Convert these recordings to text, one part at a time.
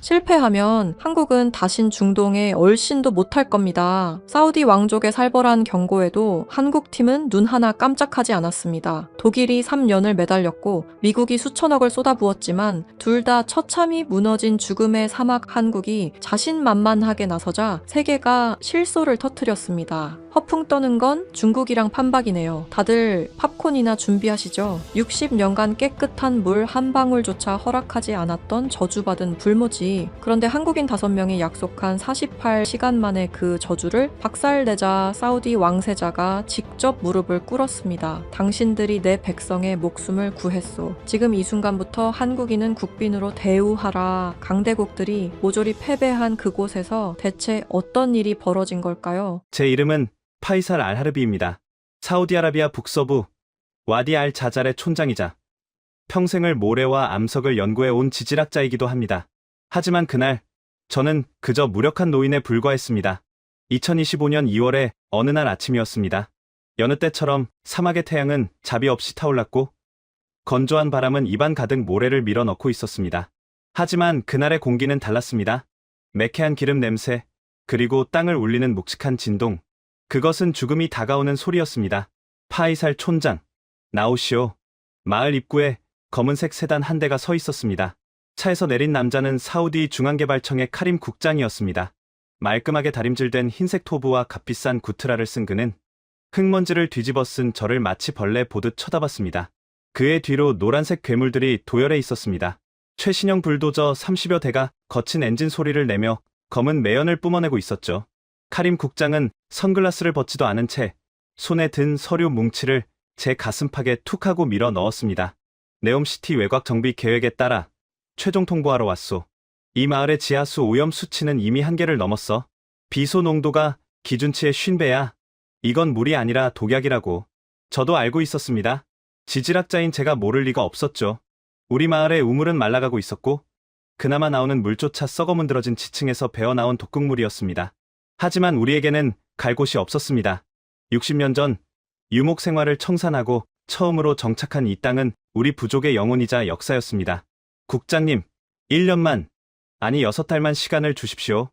실패하면 한국은 다신 중동에 얼씬도 못할 겁니다. 사우디 왕족의 살벌한 경고에도 한국팀은 눈 하나 깜짝하지 않았습니다. 독일이 3연을 매달렸고 미국이 수천억을 쏟아부었지만 둘 다 처참히 무너진 죽음의 사막 한국이 자신만만하게 나서자 세계가 실소를 터뜨렸습니다. 허풍 떠는 건 중국이랑 판박이네요. 다들 팝콘이나 준비하시죠. 60년간 깨끗한 물 한 방울조차 허락하지 않았던 저주받은 불모지. 그런데 한국인 5명이 약속한 48시간 만에 그 저주를 박살내자 사우디 왕세자가 직접 무릎을 꿇었습니다. 당신들이 내 백성의 목숨을 구했소. 지금 이 순간부터 한국인은 국빈으로 대우하라. 강대국들이 모조리 패배한 그곳에서 대체 어떤 일이 벌어진 걸까요? 제 이름은 파이살 알하르비입니다. 사우디아라비아 북서부 와디 알 자잘의 촌장이자 평생을 모래와 암석을 연구해 온 지질학자이기도 합니다. 하지만 그날 저는 그저 무력한 노인에 불과했습니다. 2025년 2월의 어느 날 아침이었습니다. 여느 때처럼 사막의 태양은 자비 없이 타올랐고 건조한 바람은 입안 가득 모래를 밀어넣고 있었습니다. 하지만 그날의 공기는 달랐습니다. 매캐한 기름 냄새, 그리고 땅을 울리는 묵직한 진동. 그것은 죽음이 다가오는 소리였습니다. 파이살 촌장, 나오시오. 마을 입구에 검은색 세단 한 대가 서 있었습니다. 차에서 내린 남자는 사우디 중앙개발청의 카림 국장이었습니다. 말끔하게 다림질된 흰색 토브와 값비싼 구트라를 쓴 그는 흙먼지를 뒤집어 쓴 저를 마치 벌레 보듯 쳐다봤습니다. 그의 뒤로 노란색 괴물들이 도열해 있었습니다. 최신형 불도저 30여 대가 거친 엔진 소리를 내며 검은 매연을 뿜어내고 있었죠. 카림 국장은 선글라스를 벗지도 않은 채 손에 든 서류 뭉치를 제 가슴팍에 툭 하고 밀어 넣었습니다. 네옴시티 외곽 정비 계획에 따라 최종 통보하러 왔소. 이 마을의 지하수 오염 수치는 이미 한계를 넘었어. 비소 농도가 기준치의 50배야. 이건 물이 아니라 독약이라고. 저도 알고 있었습니다. 지질학자인 제가 모를 리가 없었죠. 우리 마을의 우물은 말라가고 있었고 그나마 나오는 물조차 썩어 문드러진 지층에서 배어나온 독극물이었습니다. 하지만 우리에게는 갈 곳이 없었습니다. 60년 전 유목 생활을 청산하고 처음으로 정착한 이 땅은 우리 부족의 영혼이자 역사였습니다. 국장님, 1년만, 아니 6달만 시간을 주십시오.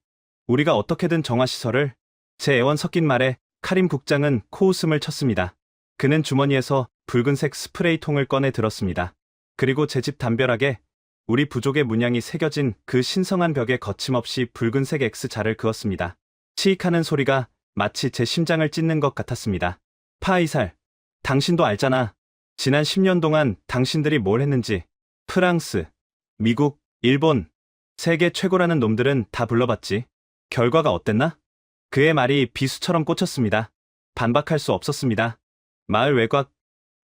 우리가 어떻게든 정화시설을. 제 애원 섞인 말에 카림 국장은 코웃음을 쳤습니다. 그는 주머니에서 붉은색 스프레이통을 꺼내 들었습니다. 그리고 제 집 담벼락에 우리 부족의 문양이 새겨진 그 신성한 벽에 거침없이 붉은색 X자를 그었습니다. 치익하는 소리가 마치 제 심장을 찢는 것 같았습니다. 파이살, 당신도 알잖아. 지난 10년 동안 당신들이 뭘 했는지. 프랑스, 미국, 일본, 세계 최고라는 놈들은 다 불러봤지. 결과가 어땠나? 그의 말이 비수처럼 꽂혔습니다. 반박할 수 없었습니다. 마을 외곽,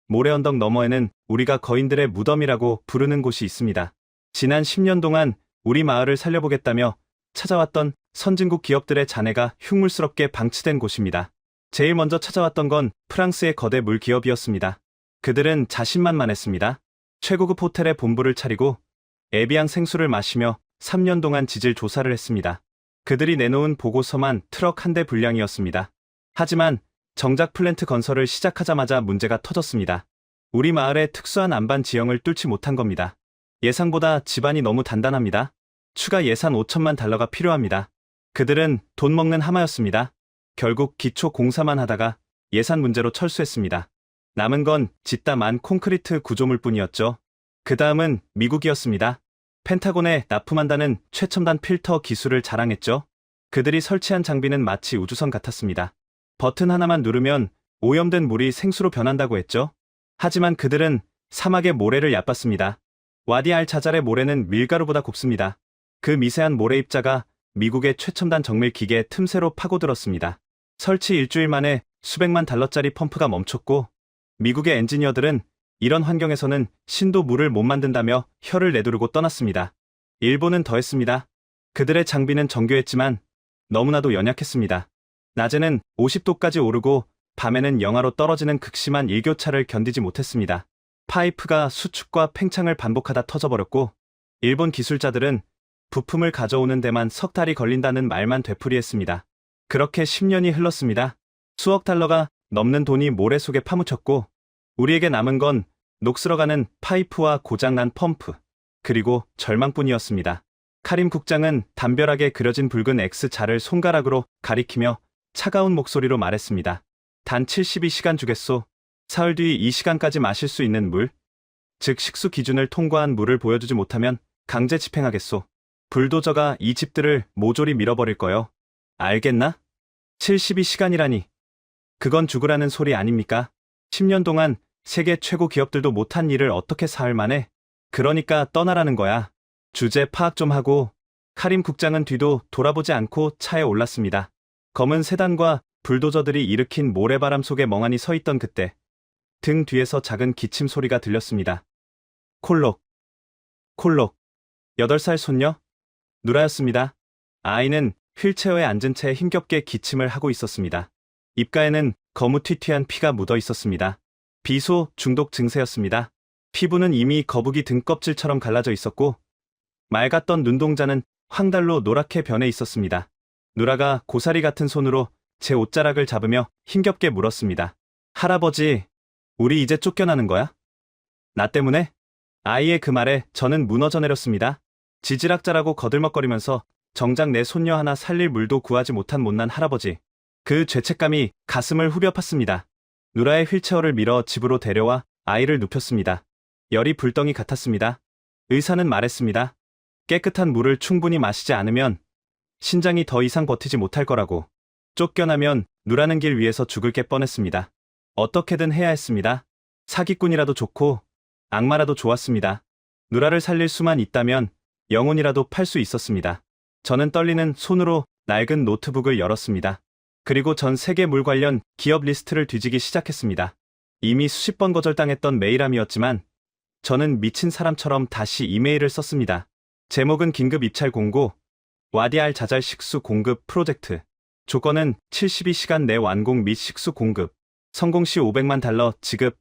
모래 언덕 너머에는 우리가 거인들의 무덤이라고 부르는 곳이 있습니다. 지난 10년 동안 우리 마을을 살려보겠다며 찾아왔던 선진국 기업들의 잔해가 흉물스럽게 방치된 곳입니다. 제일 먼저 찾아왔던 건 프랑스의 거대 물기업이었습니다. 그들은 자신만만했습니다. 최고급 호텔에 본부를 차리고 에비앙 생수를 마시며 3년 동안 지질 조사를 했습니다. 그들이 내놓은 보고서만 트럭 한 대 분량이었습니다. 하지만 정작 플랜트 건설을 시작하자마자 문제가 터졌습니다. 우리 마을의 특수한 안반 지형을 뚫지 못한 겁니다. 예상보다 집안이 너무 단단합니다. 추가 예산 5천만 달러가 필요합니다. 그들은 돈 먹는 하마였습니다. 결국 기초 공사만 하다가 예산 문제로 철수했습니다. 남은 건 짓다만 콘크리트 구조물뿐이었죠. 그 다음은 미국이었습니다. 펜타곤에 납품한다는 최첨단 필터 기술을 자랑했죠. 그들이 설치한 장비는 마치 우주선 같았습니다. 버튼 하나만 누르면 오염된 물이 생수로 변한다고 했죠. 하지만 그들은 사막의 모래를 얕봤습니다. 와디 알 자잘의 모래는 밀가루보다 곱습니다. 그 미세한 모래 입자가 미국의 최첨단 정밀 기계에 틈새로 파고들었습니다. 설치 일주일 만에 수백만 달러짜리 펌프가 멈췄고 미국의 엔지니어들은 이런 환경에서는 신도 물을 못 만든다며 혀를 내두르고 떠났습니다. 일본은 더했습니다. 그들의 장비는 정교했지만 너무나도 연약했습니다. 낮에는 50도까지 오르고 밤에는 영하로 떨어지는 극심한 일교차를 견디지 못했습니다. 파이프가 수축과 팽창을 반복하다 터져버렸고 일본 기술자들은 부품을 가져오는 데만 석 달이 걸린다는 말만 되풀이했습니다. 그렇게 10년이 흘렀습니다. 수억 달러가 넘는 돈이 모래 속에 파묻혔고 우리에게 남은 건 녹슬어가는 파이프와 고장난 펌프, 그리고 절망뿐이었습니다. 카림 국장은 담벼락에 그려진 붉은 X자를 손가락으로 가리키며 차가운 목소리로 말했습니다. 단 72시간 주겠소. 사흘 뒤 이 시간까지 마실 수 있는 물, 즉 식수 기준을 통과한 물을 보여주지 못하면 강제 집행하겠소. 불도저가 이 집들을 모조리 밀어버릴 거요. 알겠나? 72시간이라니. 그건 죽으라는 소리 아닙니까? 10년 동안 세계 최고 기업들도 못한 일을 어떻게 사흘 만에. 그러니까 떠나라는 거야. 주제 파악 좀 하고. 카림 국장은 뒤도 돌아보지 않고 차에 올랐습니다. 검은 세단과 불도저들이 일으킨 모래바람 속에 멍하니 서 있던 그때 등 뒤에서 작은 기침 소리가 들렸습니다. 콜록, 콜록. 8살 손녀? 누라였습니다. 아이는 휠체어에 앉은 채 힘겹게 기침을 하고 있었습니다. 입가에는 거무튀튀한 피가 묻어 있었습니다. 비소 중독 증세였습니다. 피부는 이미 거북이 등껍질처럼 갈라져 있었고 맑았던 눈동자는 황달로 노랗게 변해 있었습니다. 누라가 고사리 같은 손으로 제 옷자락을 잡으며 힘겹게 물었습니다. 할아버지, 우리 이제 쫓겨나는 거야? 나 때문에? 아이의 그 말에 저는 무너져 내렸습니다. 지질학자라고 거들먹거리면서 정작 내 손녀 하나 살릴 물도 구하지 못한 못난 할아버지. 그 죄책감이 가슴을 후벼 팠습니다. 누라의 휠체어를 밀어 집으로 데려와 아이를 눕혔습니다. 열이 불덩이 같았습니다. 의사는 말했습니다. 깨끗한 물을 충분히 마시지 않으면 신장이 더 이상 버티지 못할 거라고. 쫓겨나면 누라는 길 위에서 죽을 게 뻔했습니다. 어떻게든 해야 했습니다. 사기꾼이라도 좋고 악마라도 좋았습니다. 누라를 살릴 수만 있다면 영혼이라도 팔 수 있었습니다. 저는 떨리는 손으로 낡은 노트북을 열었습니다. 그리고 전 세계 물 관련 기업 리스트를 뒤지기 시작했습니다. 이미 수십 번 거절당했던 메일함이었지만 저는 미친 사람처럼 다시 이메일을 썼습니다. 제목은 긴급 입찰 공고, 와디알 자잘 식수 공급 프로젝트. 조건은 72시간 내 완공 및 식수 공급, 성공 시 $500만 지급,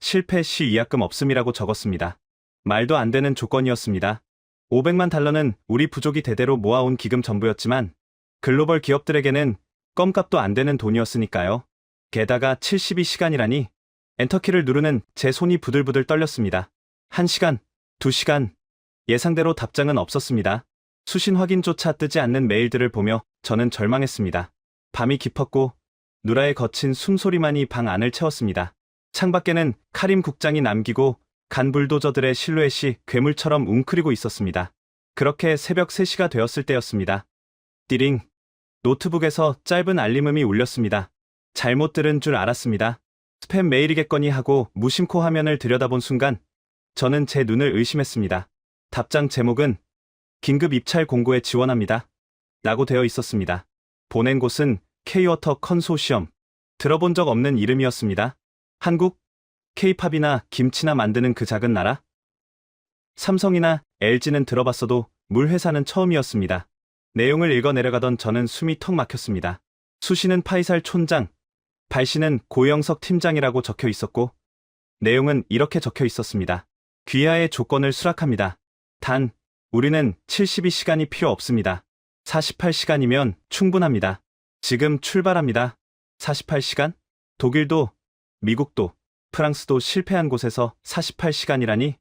실패 시 위약금 없음이라고 적었습니다. 말도 안 되는 조건이었습니다. $500만 우리 부족이 대대로 모아온 기금 전부였지만 글로벌 기업들에게는 껌값도 안 되는 돈이었으니까요. 게다가 72시간이라니. 엔터키를 누르는 제 손이 부들부들 떨렸습니다. 1시간, 2시간. 예상대로 답장은 없었습니다. 수신 확인조차 뜨지 않는 메일들을 보며 저는 절망했습니다. 밤이 깊었고 누라의 거친 숨소리만이 방 안을 채웠습니다. 창밖에는 카림 국장이 남기고 간 불도저들의 실루엣이 괴물처럼 웅크리고 있었습니다. 그렇게 새벽 3시가 되었을 때였습니다. 띠링. 노트북에서 짧은 알림음이 울렸습니다. 잘못 들은 줄 알았습니다. 스팸 메일이겠거니 하고 무심코 화면을 들여다본 순간 저는 제 눈을 의심했습니다. 답장 제목은 긴급 입찰 공고에 지원합니다. 라고 되어 있었습니다. 보낸 곳은 K-워터 컨소시엄. 들어본 적 없는 이름이었습니다. 한국? K-팝이나 김치나 만드는 그 작은 나라? 삼성이나 LG는 들어봤어도 물 회사는 처음이었습니다. 내용을 읽어 내려가던 저는 숨이 턱 막혔습니다. 수시는 파이살 촌장, 발씨는 고영석 팀장이라고 적혀 있었고 내용은 이렇게 적혀 있었습니다. 귀하의 조건을 수락합니다. 단, 우리는 72시간이 필요 없습니다. 48시간이면 충분합니다. 지금 출발합니다. 48시간? 독일도, 미국도, 프랑스도 실패한 곳에서 48시간이라니?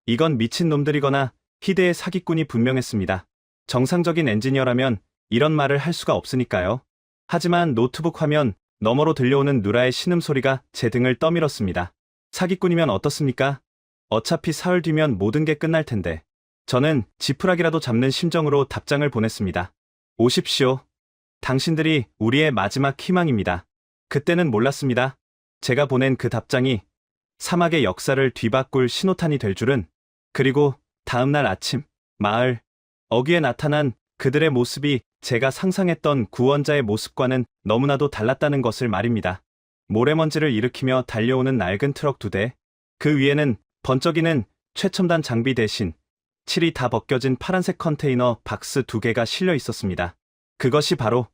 이건 미친놈들이거나 희대의 사기꾼이 분명했습니다. 정상적인 엔지니어라면 이런 말을 할 수가 없으니까요. 하지만 노트북 화면 너머로 들려오는 누라의 신음소리가 제 등을 떠밀었습니다. 사기꾼이면 어떻습니까? 어차피 사흘 뒤면 모든 게 끝날 텐데. 저는 지푸라기라도 잡는 심정으로 답장을 보냈습니다. 오십시오. 당신들이 우리의 마지막 희망입니다. 그때는 몰랐습니다. 제가 보낸 그 답장이 사막의 역사를 뒤바꿀 신호탄이 될 줄은. 그리고 다음날 아침, 마을, 어귀에 나타난 그들의 모습이 제가 상상했던 구원자의 모습과는 너무나도 달랐다는 것을 말입니다. 모래먼지를 일으키며 달려오는 낡은 트럭 2대, 그 위에는 번쩍이는 최첨단 장비 대신 칠이 다 벗겨진 파란색 컨테이너 박스 2개가 실려 있었습니다. 그것이 바로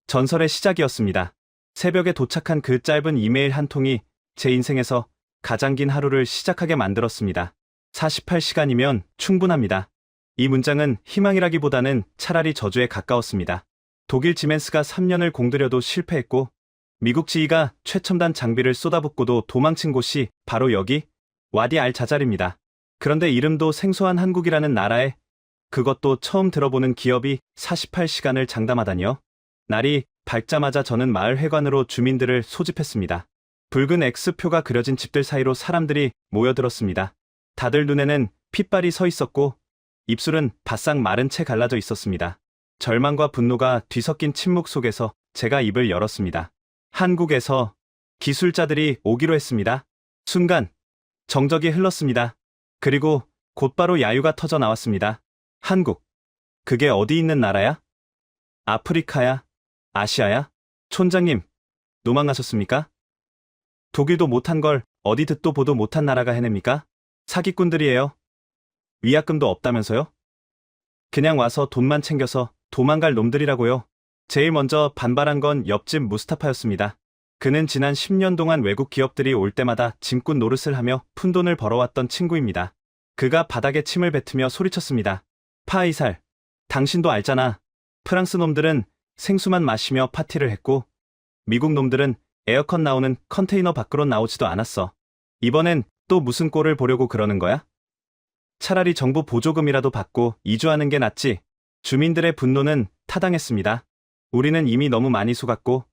전설의 시작이었습니다. 새벽에 도착한 그 짧은 이메일 한 통이 제 인생에서 가장 긴 하루를 시작하게 만들었습니다. 48시간이면 충분합니다. 이 문장은 희망이라기보다는 차라리 저주에 가까웠습니다. 독일 지멘스가 3년을 공들여도 실패했고 미국 지휘가 최첨단 장비를 쏟아붓고도 도망친 곳이 바로 여기 와디 알 자잘입니다. 그런데 이름도 생소한 한국이라는 나라에 그것도 처음 들어보는 기업이 48시간을 장담하다니요. 날이 밝자마자 저는 마을 회관으로 주민들을 소집했습니다. 붉은 X표가 그려진 집들 사이로 사람들이 모여들었습니다. 다들 눈에는 핏발이 서 있었고 입술은 바싹 마른 채 갈라져 있었습니다. 절망과 분노가 뒤섞인 침묵 속에서 제가 입을 열었습니다. 한국에서 기술자들이 오기로 했습니다. 순간 정적이 흘렀습니다. 그리고 곧바로 야유가 터져 나왔습니다. 한국. 그게 어디 있는 나라야? 아프리카야? 아시아야? 촌장님, 도망가셨습니까? 독일도 못한 걸 어디 듣도 보도 못한 나라가 해냅니까? 사기꾼들이에요. 위약금도 없다면서요? 그냥 와서 돈만 챙겨서 도망갈 놈들이라고요. 제일 먼저 반발한 건 옆집 무스타파였습니다. 그는 지난 10년 동안 외국 기업들이 올 때마다 짐꾼 노릇을 하며 푼돈을 벌어왔던 친구입니다. 그가 바닥에 침을 뱉으며 소리쳤습니다. 파이살, 당신도 알잖아. 프랑스 놈들은 생수만 마시며 파티를 했고 미국 놈들은 에어컨 나오는 컨테이너 밖으로 나오지도 않았어. 이번엔 또 무슨 꼴을 보려고 그러는 거야? 차라리 정부 보조금이라도 받고 이주하는 게 낫지. 주민들의 분노는 타당했습니다. 우리는 이미 너무 많이 속았고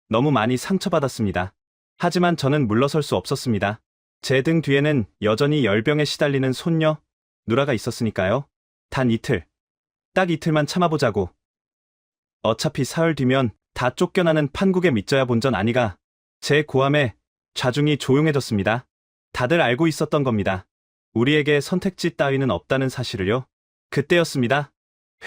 너무 많이 상처받았습니다. 하지만 저는 물러설 수 없었습니다. 제 등 뒤에는 여전히 열병에 시달리는 손녀, 누라가 있었으니까요. 단 이틀, 딱 이틀만 참아보자고. 어차피 사흘 뒤면 다 쫓겨나는 판국에 밑져야 본전 아니가. 제 고함에 좌중이 조용해졌습니다. 다들 알고 있었던 겁니다. 우리에게 선택지 따위는 없다는 사실을요. 그때였습니다.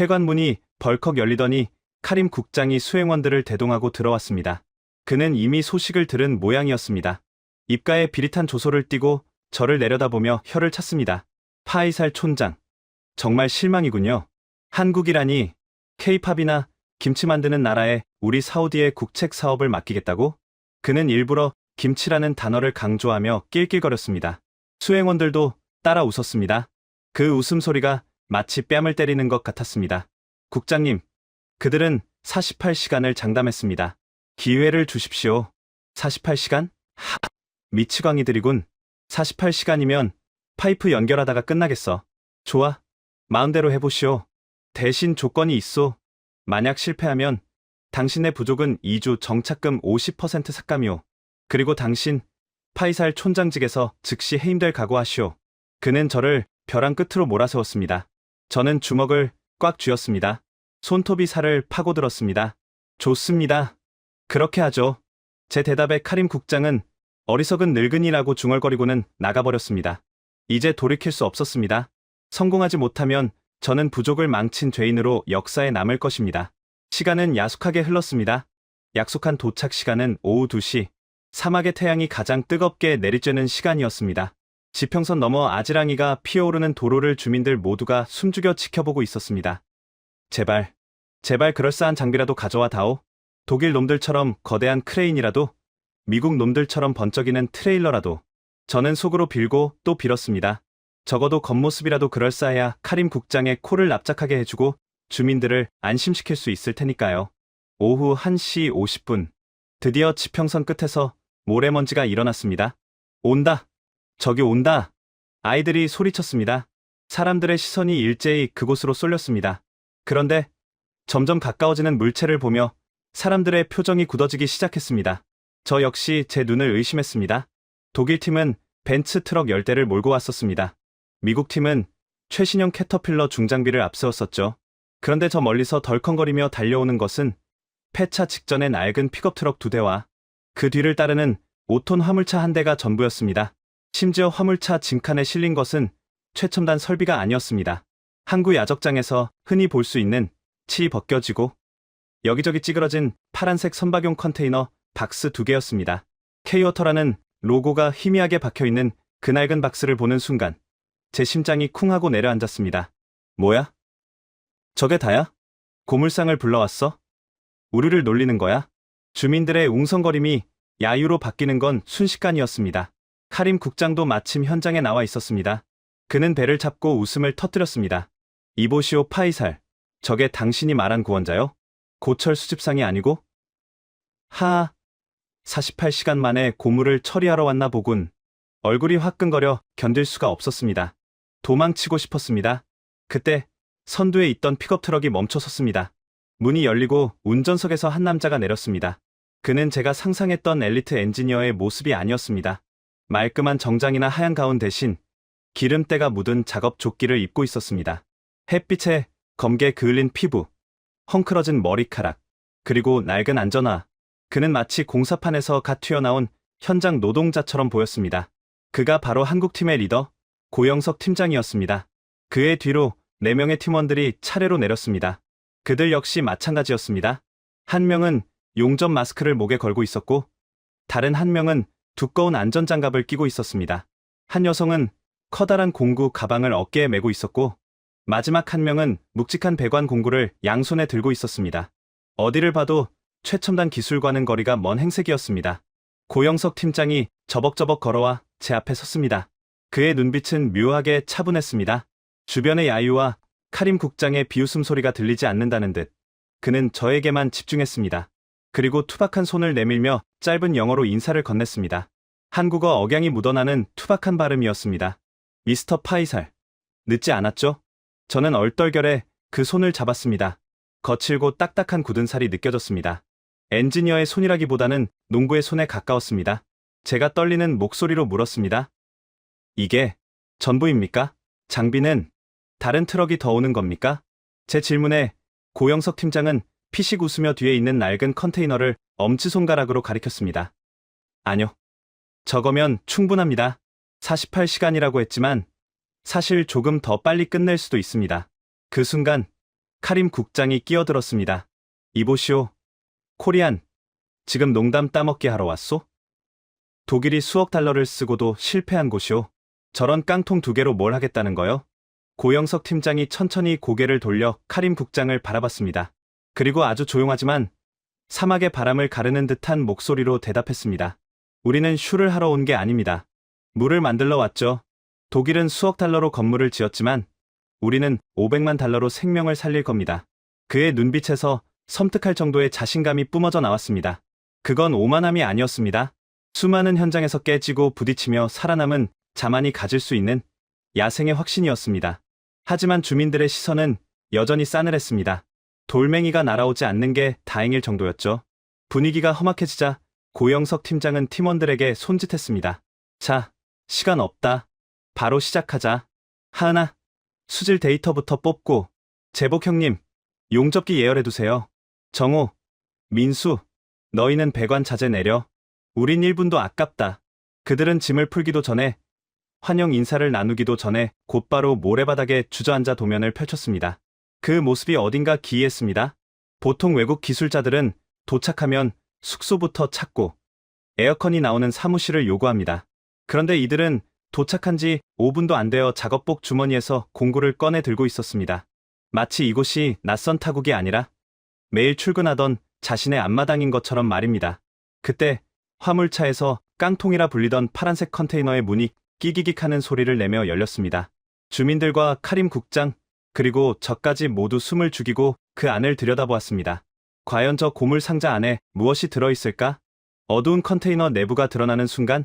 회관 문이 벌컥 열리더니 카림 국장이 수행원들을 대동하고 들어왔습니다. 그는 이미 소식을 들은 모양이었습니다. 입가에 비릿한 조소를 띠고 저를 내려다보며 혀를 찼습니다. 파이살 촌장. 정말 실망이군요. 한국이라니, K-팝이나 김치 만드는 나라에 우리 사우디의 국책 사업을 맡기겠다고? 그는 일부러 김치라는 단어를 강조하며 낄낄거렸습니다. 수행원들도 따라 웃었습니다. 그 웃음소리가 마치 뺨을 때리는 것 같았습니다. 국장님, 그들은 48시간을 장담했습니다. 기회를 주십시오. 48시간? 하, 미치광이들이군. 48시간이면 파이프 연결하다가 끝나겠어. 좋아. 마음대로 해보시오. 대신 조건이 있소. 만약 실패하면 당신의 부족은 2주 정착금 50% 삭감이오. 그리고 당신 파이살 촌장직에서 즉시 해임될 각오하시오. 그는 저를 벼랑 끝으로 몰아세웠습니다. 저는 주먹을 꽉 쥐었습니다. 손톱이 살을 파고들었습니다. 좋습니다. 그렇게 하죠. 제 대답에 카림 국장은 어리석은 늙은이라고 중얼거리고는 나가버렸습니다. 이제 돌이킬 수 없었습니다. 성공하지 못하면 저는 부족을 망친 죄인으로 역사에 남을 것입니다. 시간은 야속하게 흘렀습니다. 약속한 도착 시간은 오후 2시. 사막의 태양이 가장 뜨겁게 내리쬐는 시간이었습니다. 지평선 너머 아지랑이가 피어오르는 도로를 주민들 모두가 숨죽여 지켜보고 있었습니다. 제발, 제발 그럴싸한 장비라도 가져와 다오. 독일 놈들처럼 거대한 크레인이라도, 미국 놈들처럼 번쩍이는 트레일러라도. 저는 속으로 빌고 또 빌었습니다. 적어도 겉모습이라도 그럴싸해야 카림 국장의 코를 납작하게 해주고 주민들을 안심시킬 수 있을 테니까요. 오후 1시 50분. 드디어 지평선 끝에서 모래먼지가 일어났습니다. 온다. 저기 온다. 아이들이 소리쳤습니다. 사람들의 시선이 일제히 그곳으로 쏠렸습니다. 그런데 점점 가까워지는 물체를 보며 사람들의 표정이 굳어지기 시작했습니다. 저 역시 제 눈을 의심했습니다. 독일 팀은 벤츠 트럭 10대를 몰고 왔었습니다. 미국 팀은 최신형 캐터필러 중장비를 앞세웠었죠. 그런데 저 멀리서 덜컹거리며 달려오는 것은 폐차 직전의 낡은 픽업 트럭 2대와 그 뒤를 따르는 5톤 화물차 1대가 전부였습니다. 심지어 화물차 짐칸에 실린 것은 최첨단 설비가 아니었습니다. 항구 야적장에서 흔히 볼 수 있는 치 벗겨지고 여기저기 찌그러진 파란색 선박용 컨테이너 박스 2개였습니다. K-워터라는 로고가 희미하게 박혀있는 그 낡은 박스를 보는 순간 제 심장이 쿵 하고 내려앉았습니다. 뭐야? 저게 다야? 고물상을 불러왔어? 우리를 놀리는 거야? 주민들의 웅성거림이 야유로 바뀌는 건 순식간이었습니다. 카림 국장도 마침 현장에 나와 있었습니다. 그는 배를 잡고 웃음을 터뜨렸습니다. 이보시오 파이살. 저게 당신이 말한 구원자요? 고철 수집상이 아니고? 하하. 48시간 만에 고물을 처리하러 왔나 보군. 얼굴이 화끈거려 견딜 수가 없었습니다. 도망치고 싶었습니다. 그때 선두에 있던 픽업 트럭이 멈춰 섰습니다. 문이 열리고 운전석에서 한 남자가 내렸습니다. 그는 제가 상상했던 엘리트 엔지니어의 모습이 아니었습니다. 말끔한 정장이나 하얀 가운 대신 기름때가 묻은 작업 조끼를 입고 있었습니다. 햇빛에 검게 그을린 피부, 헝클어진 머리카락, 그리고 낡은 안전화. 그는 마치 공사판에서 갓 튀어나온 현장 노동자처럼 보였습니다. 그가 바로 한국팀의 리더, 고영석 팀장이었습니다. 그의 뒤로 4명의 팀원들이 차례로 내렸습니다. 그들 역시 마찬가지였습니다. 한 명은 용접 마스크를 목에 걸고 있었고, 다른 한 명은 두꺼운 안전장갑을 끼고 있었습니다. 한 여성은 커다란 공구 가방을 어깨에 메고 있었고, 마지막 한 명은 묵직한 배관 공구를 양손에 들고 있었습니다. 어디를 봐도 최첨단 기술과는 거리가 먼 행색이었습니다. 고영석 팀장이 저벅저벅 걸어와 제 앞에 섰습니다. 그의 눈빛은 묘하게 차분했습니다. 주변의 야유와 카림 국장의 비웃음 소리가 들리지 않는다는 듯 그는 저에게만 집중했습니다. 그리고 투박한 손을 내밀며 짧은 영어로 인사를 건넸습니다. 한국어 억양이 묻어나는 투박한 발음이었습니다. 미스터 파이살, 늦지 않았죠? 저는 얼떨결에 그 손을 잡았습니다. 거칠고 딱딱한 굳은 살이 느껴졌습니다. 엔지니어의 손이라기보다는 농부의 손에 가까웠습니다. 제가 떨리는 목소리로 물었습니다. 이게 전부입니까? 장비는 다른 트럭이 더 오는 겁니까? 제 질문에 고영석 팀장은 피식 웃으며 뒤에 있는 낡은 컨테이너를 엄지손가락으로 가리켰습니다. 아뇨. 저거면 충분합니다. 48시간이라고 했지만 사실 조금 더 빨리 끝낼 수도 있습니다. 그 순간 카림 국장이 끼어들었습니다. 이보시오. 코리안, 지금 농담 따먹기 하러 왔소? 독일이 수억 달러를 쓰고도 실패한 곳이오. 저런 깡통 2개로 뭘 하겠다는 거요? 고영석 팀장이 천천히 고개를 돌려 카림 국장을 바라봤습니다. 그리고 아주 조용하지만 사막의 바람을 가르는 듯한 목소리로 대답했습니다. 우리는 슈를 하러 온 게 아닙니다. 물을 만들러 왔죠. 독일은 수억 달러로 건물을 지었지만 우리는 500만 달러로 생명을 살릴 겁니다. 그의 눈빛에서 섬뜩할 정도의 자신감이 뿜어져 나왔습니다. 그건 오만함이 아니었습니다. 수많은 현장에서 깨지고 부딪히며 살아남은 자만이 가질 수 있는 야생의 확신이었습니다. 하지만 주민들의 시선은 여전히 싸늘했습니다. 돌멩이가 날아오지 않는 게 다행일 정도였죠. 분위기가 험악해지자 고영석 팀장은 팀원들에게 손짓했습니다. 자, 시간 없다. 바로 시작하자. 하은아, 수질 데이터부터 뽑고, 제복 형님, 용접기 예열해두세요. 정호, 민수, 너희는 배관 자재 내려. 우린 1분도 아깝다. 그들은 짐을 풀기도 전에, 환영 인사를 나누기도 전에 곧바로 모래바닥에 주저앉아 도면을 펼쳤습니다. 그 모습이 어딘가 기이했습니다. 보통 외국 기술자들은 도착하면 숙소부터 찾고 에어컨이 나오는 사무실을 요구합니다. 그런데 이들은 도착한 지 5분도 안 되어 작업복 주머니에서 공구를 꺼내 들고 있었습니다. 마치 이곳이 낯선 타국이 아니라 매일 출근하던 자신의 앞마당인 것처럼 말입니다. 그때 화물차에서 깡통이라 불리던 파란색 컨테이너의 문이 끼기깃 하는 소리를 내며 열렸습니다. 주민들과 카림 국장, 그리고 저까지 모두 숨을 죽이고 그 안을 들여다보았습니다. 과연 저 고물 상자 안에 무엇이 들어있을까? 어두운 컨테이너 내부가 드러나는 순간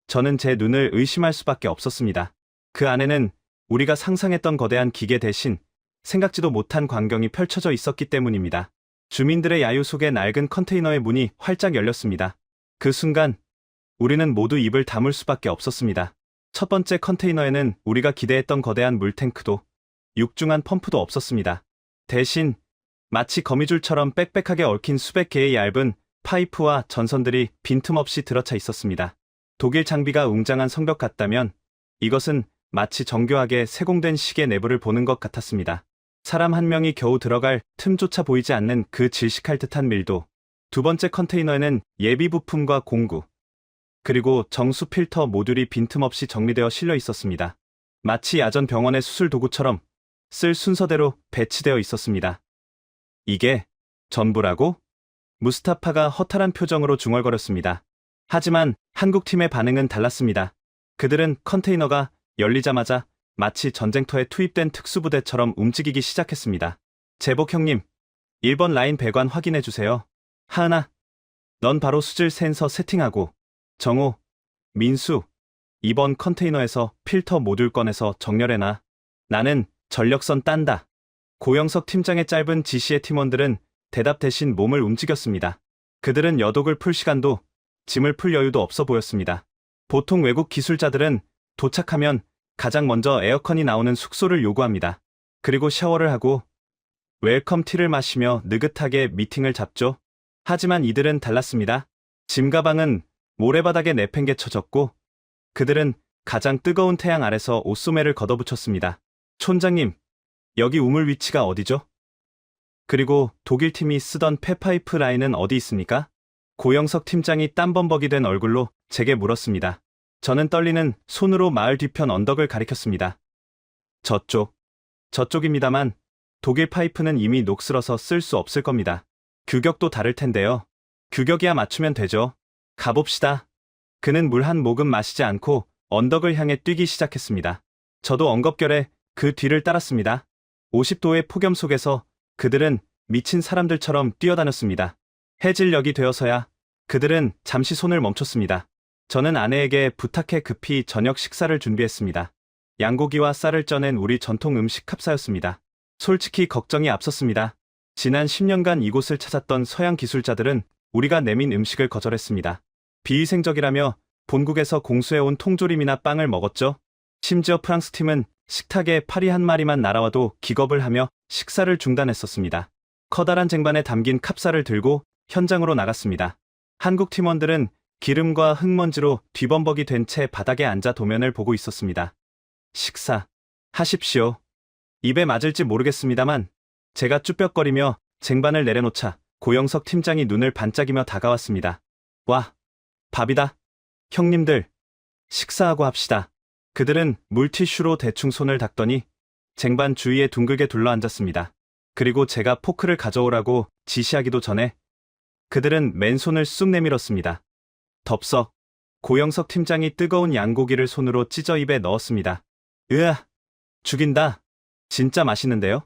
저는 제 눈을 의심할 수밖에 없었습니다. 그 안에는 우리가 상상했던 거대한 기계 대신 생각지도 못한 광경이 펼쳐져 있었기 때문입니다. 주민들의 야유 속에 낡은 컨테이너의 문이 활짝 열렸습니다. 그 순간 우리는 모두 입을 다물 수밖에 없었습니다. 첫 번째 컨테이너에는 우리가 기대했던 거대한 물탱크도 육중한 펌프도 없었습니다. 대신 마치 거미줄처럼 빽빽하게 얽힌 수백 개의 얇은 파이프와 전선들이 빈틈없이 들어차 있었습니다. 독일 장비가 웅장한 성벽 같다면 이것은 마치 정교하게 세공된 시계 내부를 보는 것 같았습니다. 사람 한 명이 겨우 들어갈 틈조차 보이지 않는 그 질식할 듯한 밀도. 두 번째 컨테이너에는 예비 부품과 공구, 그리고 정수 필터 모듈이 빈틈없이 정리되어 실려 있었습니다. 마치 야전 병원의 수술 도구처럼 쓸 순서대로 배치되어 있었습니다. 이게 전부라고? 무스타파가 허탈한 표정으로 중얼거렸습니다. 하지만 한국팀의 반응은 달랐습니다. 그들은 컨테이너가 열리자마자 마치 전쟁터에 투입된 특수부대처럼 움직이기 시작했습니다. 제복 형님, 1번 라인 배관 확인해주세요. 하은아, 넌 바로 수질 센서 세팅하고, 정호, 민수, 2번 컨테이너에서 필터 모듈 꺼내서 정렬해놔. 나는 전력선 딴다. 고영석 팀장의 짧은 지시에 팀원들은 대답 대신 몸을 움직였습니다. 그들은 여독을 풀 시간도 짐을 풀 여유도 없어 보였습니다. 보통 외국 기술자들은 도착하면 가장 먼저 에어컨이 나오는 숙소를 요구합니다. 그리고 샤워를 하고 웰컴 티를 마시며 느긋하게 미팅을 잡죠. 하지만 이들은 달랐습니다. 짐 가방은 모래바닥에 내팽개쳐졌고 그들은 가장 뜨거운 태양 아래서 옷소매를 걷어붙였습니다. 촌장님, 여기 우물 위치가 어디죠? 그리고 독일 팀이 쓰던 폐파이프 라인은 어디 있습니까? 고영석 팀장이 땀범벅이 된 얼굴로 제게 물었습니다. 저는 떨리는 손으로 마을 뒤편 언덕을 가리켰습니다. 저쪽입니다만 독일 파이프는 이미 녹슬어서 쓸 수 없을 겁니다. 규격도 다를 텐데요. 규격이야 맞추면 되죠. 가봅시다. 그는 물 한 모금 마시지 않고 언덕을 향해 뛰기 시작했습니다. 저도 엉겁결에 그 뒤를 따랐습니다. 50도의 폭염 속에서 그들은 미친 사람들처럼 뛰어다녔습니다. 해질녘이 되어서야 그들은 잠시 손을 멈췄습니다. 저는 아내에게 부탁해 급히 저녁 식사를 준비했습니다. 양고기와 쌀을 쪄낸 우리 전통 음식 캅사였습니다. 솔직히 걱정이 앞섰습니다. 지난 10년간 이곳을 찾았던 서양 기술자들은 우리가 내민 음식을 거절했습니다. 비위생적이라며 본국에서 공수해온 통조림이나 빵을 먹었죠. 심지어 프랑스 팀은 식탁에 파리 한 마리만 날아와도 기겁을 하며 식사를 중단했었습니다. 커다란 쟁반에 담긴 캅사를 들고 현장으로 나갔습니다. 한국 팀원들은 기름과 흙먼지로 뒤범벅이 된 채 바닥에 앉아 도면을 보고 있었습니다. 식사 하십시오. 입에 맞을지 모르겠습니다만 제가 쭈뼛거리며 쟁반을 내려놓자 고영석 팀장이 눈을 반짝이며 다가왔습니다. 와, 밥이다. 형님들, 식사하고 합시다. 그들은 물티슈로 대충 손을 닦더니 쟁반 주위에 둥글게 둘러앉았습니다. 그리고 제가 포크를 가져오라고 지시하기도 전에 그들은 맨손을 쑥 내밀었습니다. 덥석. 고영석 팀장이 뜨거운 양고기를 손으로 찢어 입에 넣었습니다. 으아, 죽인다. 진짜 맛있는데요?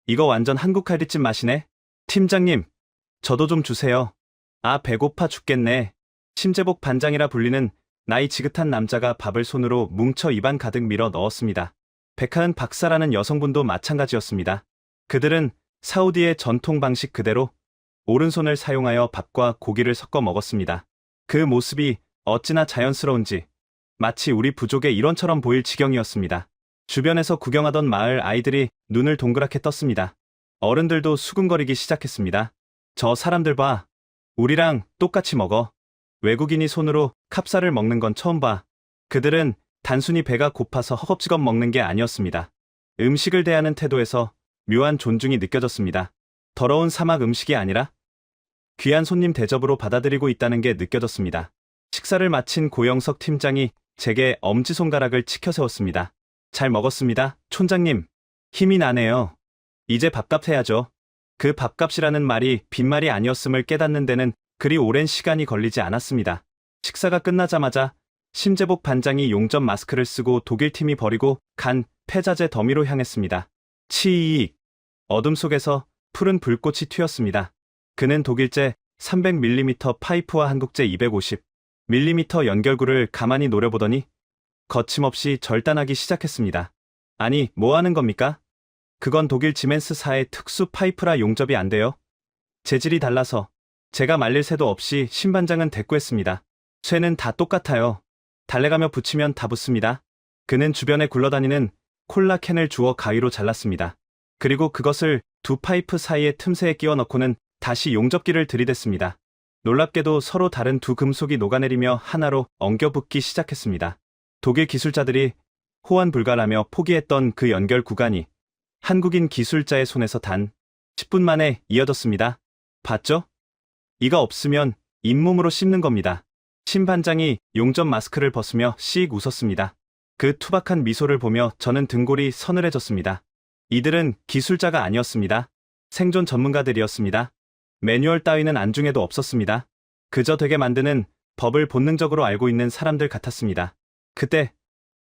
이거 완전 한국 칼국집 맛이네. 팀장님, 저도 좀 주세요. 아, 배고파 죽겠네. 심재복 반장이라 불리는 나이 지긋한 남자가 밥을 손으로 뭉쳐 입안 가득 밀어 넣었습니다. 백하은 박사라는 여성분도 마찬가지였습니다. 그들은 사우디의 전통 방식 그대로 오른손을 사용하여 밥과 고기를 섞어 먹었습니다. 그 모습이 어찌나 자연스러운지 마치 우리 부족의 일원처럼 보일 지경이었습니다. 주변에서 구경하던 마을 아이들이 눈을 동그랗게 떴습니다. 어른들도 수근거리기 시작했습니다. 저 사람들 봐. 우리랑 똑같이 먹어. 외국인이 손으로 캅사를 먹는 건 처음 봐. 그들은 단순히 배가 고파서 허겁지겁 먹는 게 아니었습니다. 음식을 대하는 태도에서 묘한 존중이 느껴졌습니다. 더러운 사막 음식이 아니라 귀한 손님 대접으로 받아들이고 있다는 게 느껴졌습니다. 식사를 마친 고영석 팀장이 제게 엄지손가락을 치켜 세웠습니다. 잘 먹었습니다, 촌장님. 힘이 나네요. 이제 밥값 해야죠. 그 밥값이라는 말이 빈말이 아니었음을 깨닫는 데는 그리 오랜 시간이 걸리지 않았습니다. 식사가 끝나자마자 심재복 반장이 용접 마스크를 쓰고 독일팀이 버리고 간 폐자재 더미로 향했습니다. 치익. 어둠 속에서 푸른 불꽃이 튀었습니다. 그는 독일제 300mm 파이프와 한국제 250mm 연결구를 가만히 노려보더니 거침없이 절단하기 시작했습니다. 아니, 뭐 하는 겁니까? 그건 독일 지멘스사의 특수 파이프라 용접이 안 돼요. 재질이 달라서. 제가 말릴 새도 없이 신반장은 대꾸했습니다. 쇠는 다 똑같아요. 달래가며 붙이면 다 붙습니다. 그는 주변에 굴러다니는 콜라캔을 주워 가위로 잘랐습니다. 그리고 그것을 두 파이프 사이의 틈새에 끼워 넣고는 다시 용접기를 들이댔습니다. 놀랍게도 서로 다른 두 금속이 녹아내리며 하나로 엉겨붙기 시작했습니다. 독일 기술자들이 호환불가라며 포기했던 그 연결 구간이 한국인 기술자의 손에서 단 10분 만에 이어졌습니다. 봤죠? 이가 없으면 잇몸으로 씹는 겁니다. 신반장이 용접 마스크를 벗으며 씩 웃었습니다. 그 투박한 미소를 보며 저는 등골이 서늘해졌습니다. 이들은 기술자가 아니었습니다. 생존 전문가들이었습니다. 매뉴얼 따위는 안중에도 없었습니다. 그저 되게 만드는 법을 본능적으로 알고 있는 사람들 같았습니다. 그때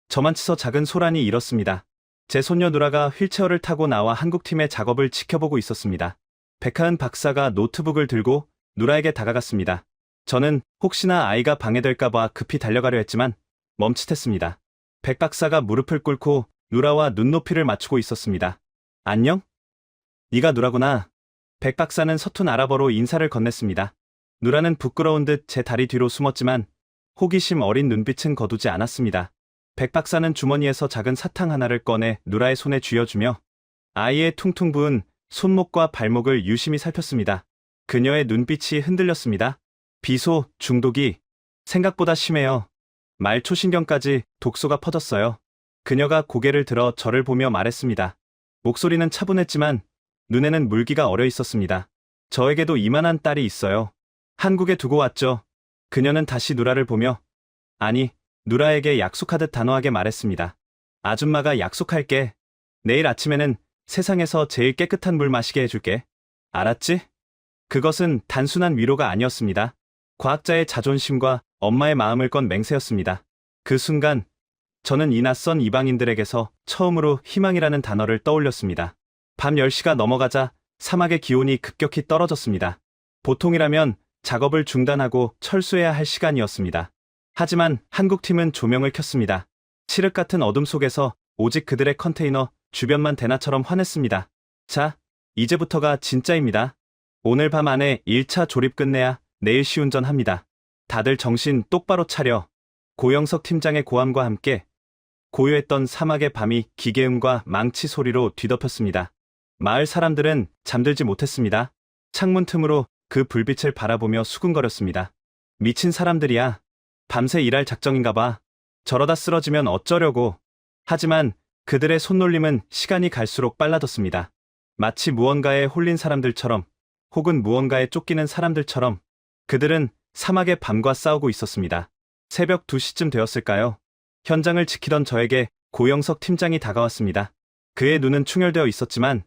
저만 치서 작은 소란이 일었습니다. 제 손녀 누라가 휠체어를 타고 나와 한국팀의 작업을 지켜보고 있었습니다. 백하은 박사가 노트북을 들고 누라에게 다가갔습니다. 저는 혹시나 아이가 방해될까봐 급히 달려가려 했지만 멈칫했습니다. 백 박사가 무릎을 꿇고 누라와 눈높이를 맞추고 있었습니다. 안녕? 네가 누라구나. 백 박사는 서툰 아랍어로 인사를 건넸습니다. 누라는 부끄러운 듯 제 다리 뒤로 숨었지만 호기심 어린 눈빛은 거두지 않았습니다. 백 박사는 주머니에서 작은 사탕 하나를 꺼내 누라의 손에 쥐어주며 아이의 퉁퉁 부은 손목과 발목을 유심히 살폈습니다. 그녀의 눈빛이 흔들렸습니다. 비소, 중독이 생각보다 심해요. 말 초신경까지 독소가 퍼졌어요. 그녀가 고개를 들어 저를 보며 말했습니다. 목소리는 차분했지만 눈에는 물기가 어려 있었습니다. 저에게도 이만한 딸이 있어요. 한국에 두고 왔죠. 그녀는 다시 누라를 보며 아니, 누라에게 약속하듯 단호하게 말했습니다. 아줌마가 약속할게. 내일 아침에는 세상에서 제일 깨끗한 물 마시게 해줄게. 알았지? 그것은 단순한 위로가 아니었습니다. 과학자의 자존심과 엄마의 마음을 건 맹세였습니다. 그 순간 저는 이 낯선 이방인들에게서 처음으로 희망이라는 단어를 떠올렸습니다. 밤 10시가 넘어가자 사막의 기온이 급격히 떨어졌습니다. 보통이라면 작업을 중단하고 철수해야 할 시간이었습니다. 하지만 한국팀은 조명을 켰습니다. 칠흑 같은 어둠 속에서 오직 그들의 컨테이너 주변만 대나처럼 환했습니다. 자, 이제부터가 진짜입니다. 오늘 밤 안에 1차 조립 끝내야 내일 시운전합니다. 다들 정신 똑바로 차려. 고영석 팀장의 고함과 함께 고요했던 사막의 밤이 기계음과 망치 소리로 뒤덮였습니다. 마을 사람들은 잠들지 못했습니다. 창문 틈으로 그 불빛을 바라보며 수군거렸습니다. 미친 사람들이야. 밤새 일할 작정인가 봐. 저러다 쓰러지면 어쩌려고. 하지만 그들의 손놀림은 시간이 갈수록 빨라졌습니다. 마치 무언가에 홀린 사람들처럼 혹은 무언가에 쫓기는 사람들처럼 그들은 사막의 밤과 싸우고 있었습니다. 새벽 2시쯤 되었을까요? 현장을 지키던 저에게 고영석 팀장이 다가왔습니다. 그의 눈은 충혈되어 있었지만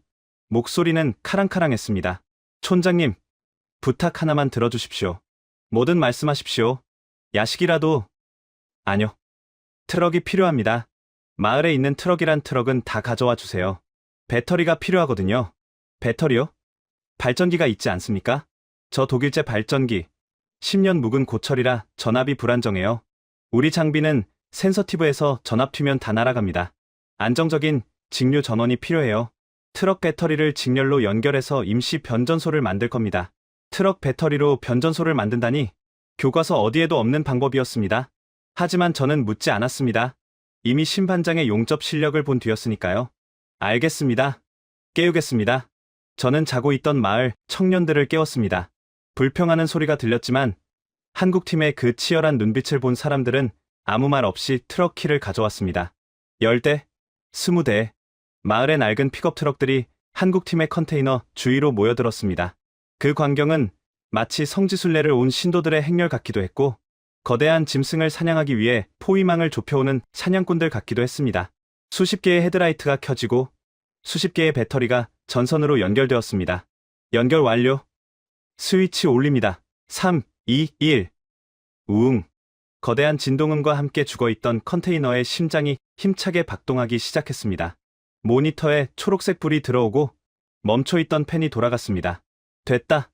목소리는 카랑카랑했습니다. 촌장님, 부탁 하나만 들어주십시오. 뭐든 말씀하십시오. 야식이라도. 아니요. 트럭이 필요합니다. 마을에 있는 트럭이란 트럭은 다 가져와 주세요. 배터리가 필요하거든요. 배터리요? 발전기가 있지 않습니까? 저 독일제 발전기. 10년 묵은 고철이라 전압이 불안정해요. 우리 장비는 센서티브해서 전압 튀면 다 날아갑니다. 안정적인 직류 전원이 필요해요. 트럭 배터리를 직렬로 연결해서 임시 변전소를 만들 겁니다. 트럭 배터리로 변전소를 만든다니 교과서 어디에도 없는 방법이었습니다. 하지만 저는 묻지 않았습니다. 이미 신반장의 용접 실력을 본 뒤였으니까요. 알겠습니다. 깨우겠습니다. 저는 자고 있던 마을 청년들을 깨웠습니다. 불평하는 소리가 들렸지만 한국팀의 그 치열한 눈빛을 본 사람들은 아무 말 없이 트럭 키를 가져왔습니다. 10대, 20대, 마을의 낡은 픽업 트럭들이 한국팀의 컨테이너 주위로 모여들었습니다. 그 광경은 마치 성지순례를 온 신도들의 행렬 같기도 했고 거대한 짐승을 사냥하기 위해 포위망을 좁혀오는 사냥꾼들 같기도 했습니다. 수십 개의 헤드라이트가 켜지고 수십 개의 배터리가 전선으로 연결되었습니다. 연결 완료. 스위치 올립니다. 3, 2, 1. 우웅. 거대한 진동음과 함께 죽어있던 컨테이너의 심장이 힘차게 박동하기 시작했습니다. 모니터에 초록색 불이 들어오고 멈춰있던 펜이 돌아갔습니다. 됐다.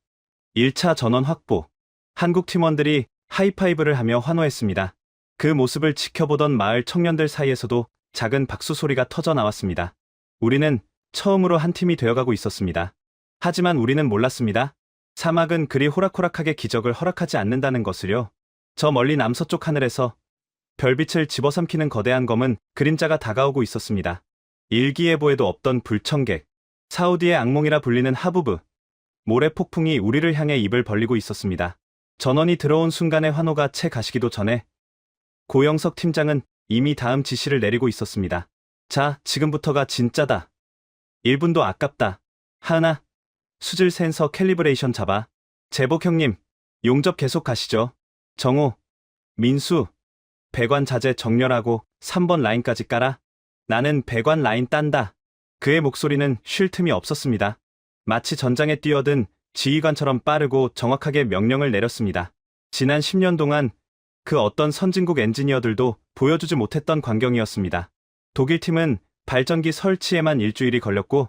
1차 전원 확보. 한국 팀원들이 하이파이브를 하며 환호했습니다. 그 모습을 지켜보던 마을 청년들 사이에서도 작은 박수 소리가 터져 나왔습니다. 우리는 처음으로 한 팀이 되어가고 있었습니다. 하지만 우리는 몰랐습니다. 사막은 그리 호락호락하게 기적을 허락하지 않는다는 것을요. 저 멀리 남서쪽 하늘에서 별빛을 집어삼키는 거대한 검은 그림자가 다가오고 있었습니다. 일기예보에도 없던 불청객, 사우디의 악몽이라 불리는 하부브, 모래 폭풍이 우리를 향해 입을 벌리고 있었습니다. 전원이 들어온 순간의 환호가 채 가시기도 전에 고영석 팀장은 이미 다음 지시를 내리고 있었습니다. 자, 지금부터가 진짜다. 1분도 아깝다. 하나, 수질 센서 캘리브레이션 잡아. 제복 형님, 용접 계속 가시죠. 정호, 민수, 배관 자재 정렬하고 3번 라인까지 깔아. 나는 배관 라인 딴다. 그의 목소리는 쉴 틈이 없었습니다. 마치 전장에 뛰어든 지휘관처럼 빠르고 정확하게 명령을 내렸습니다. 지난 10년 동안 그 어떤 선진국 엔지니어들도 보여주지 못했던 광경이었습니다. 독일 팀은 발전기 설치에만 일주일이 걸렸고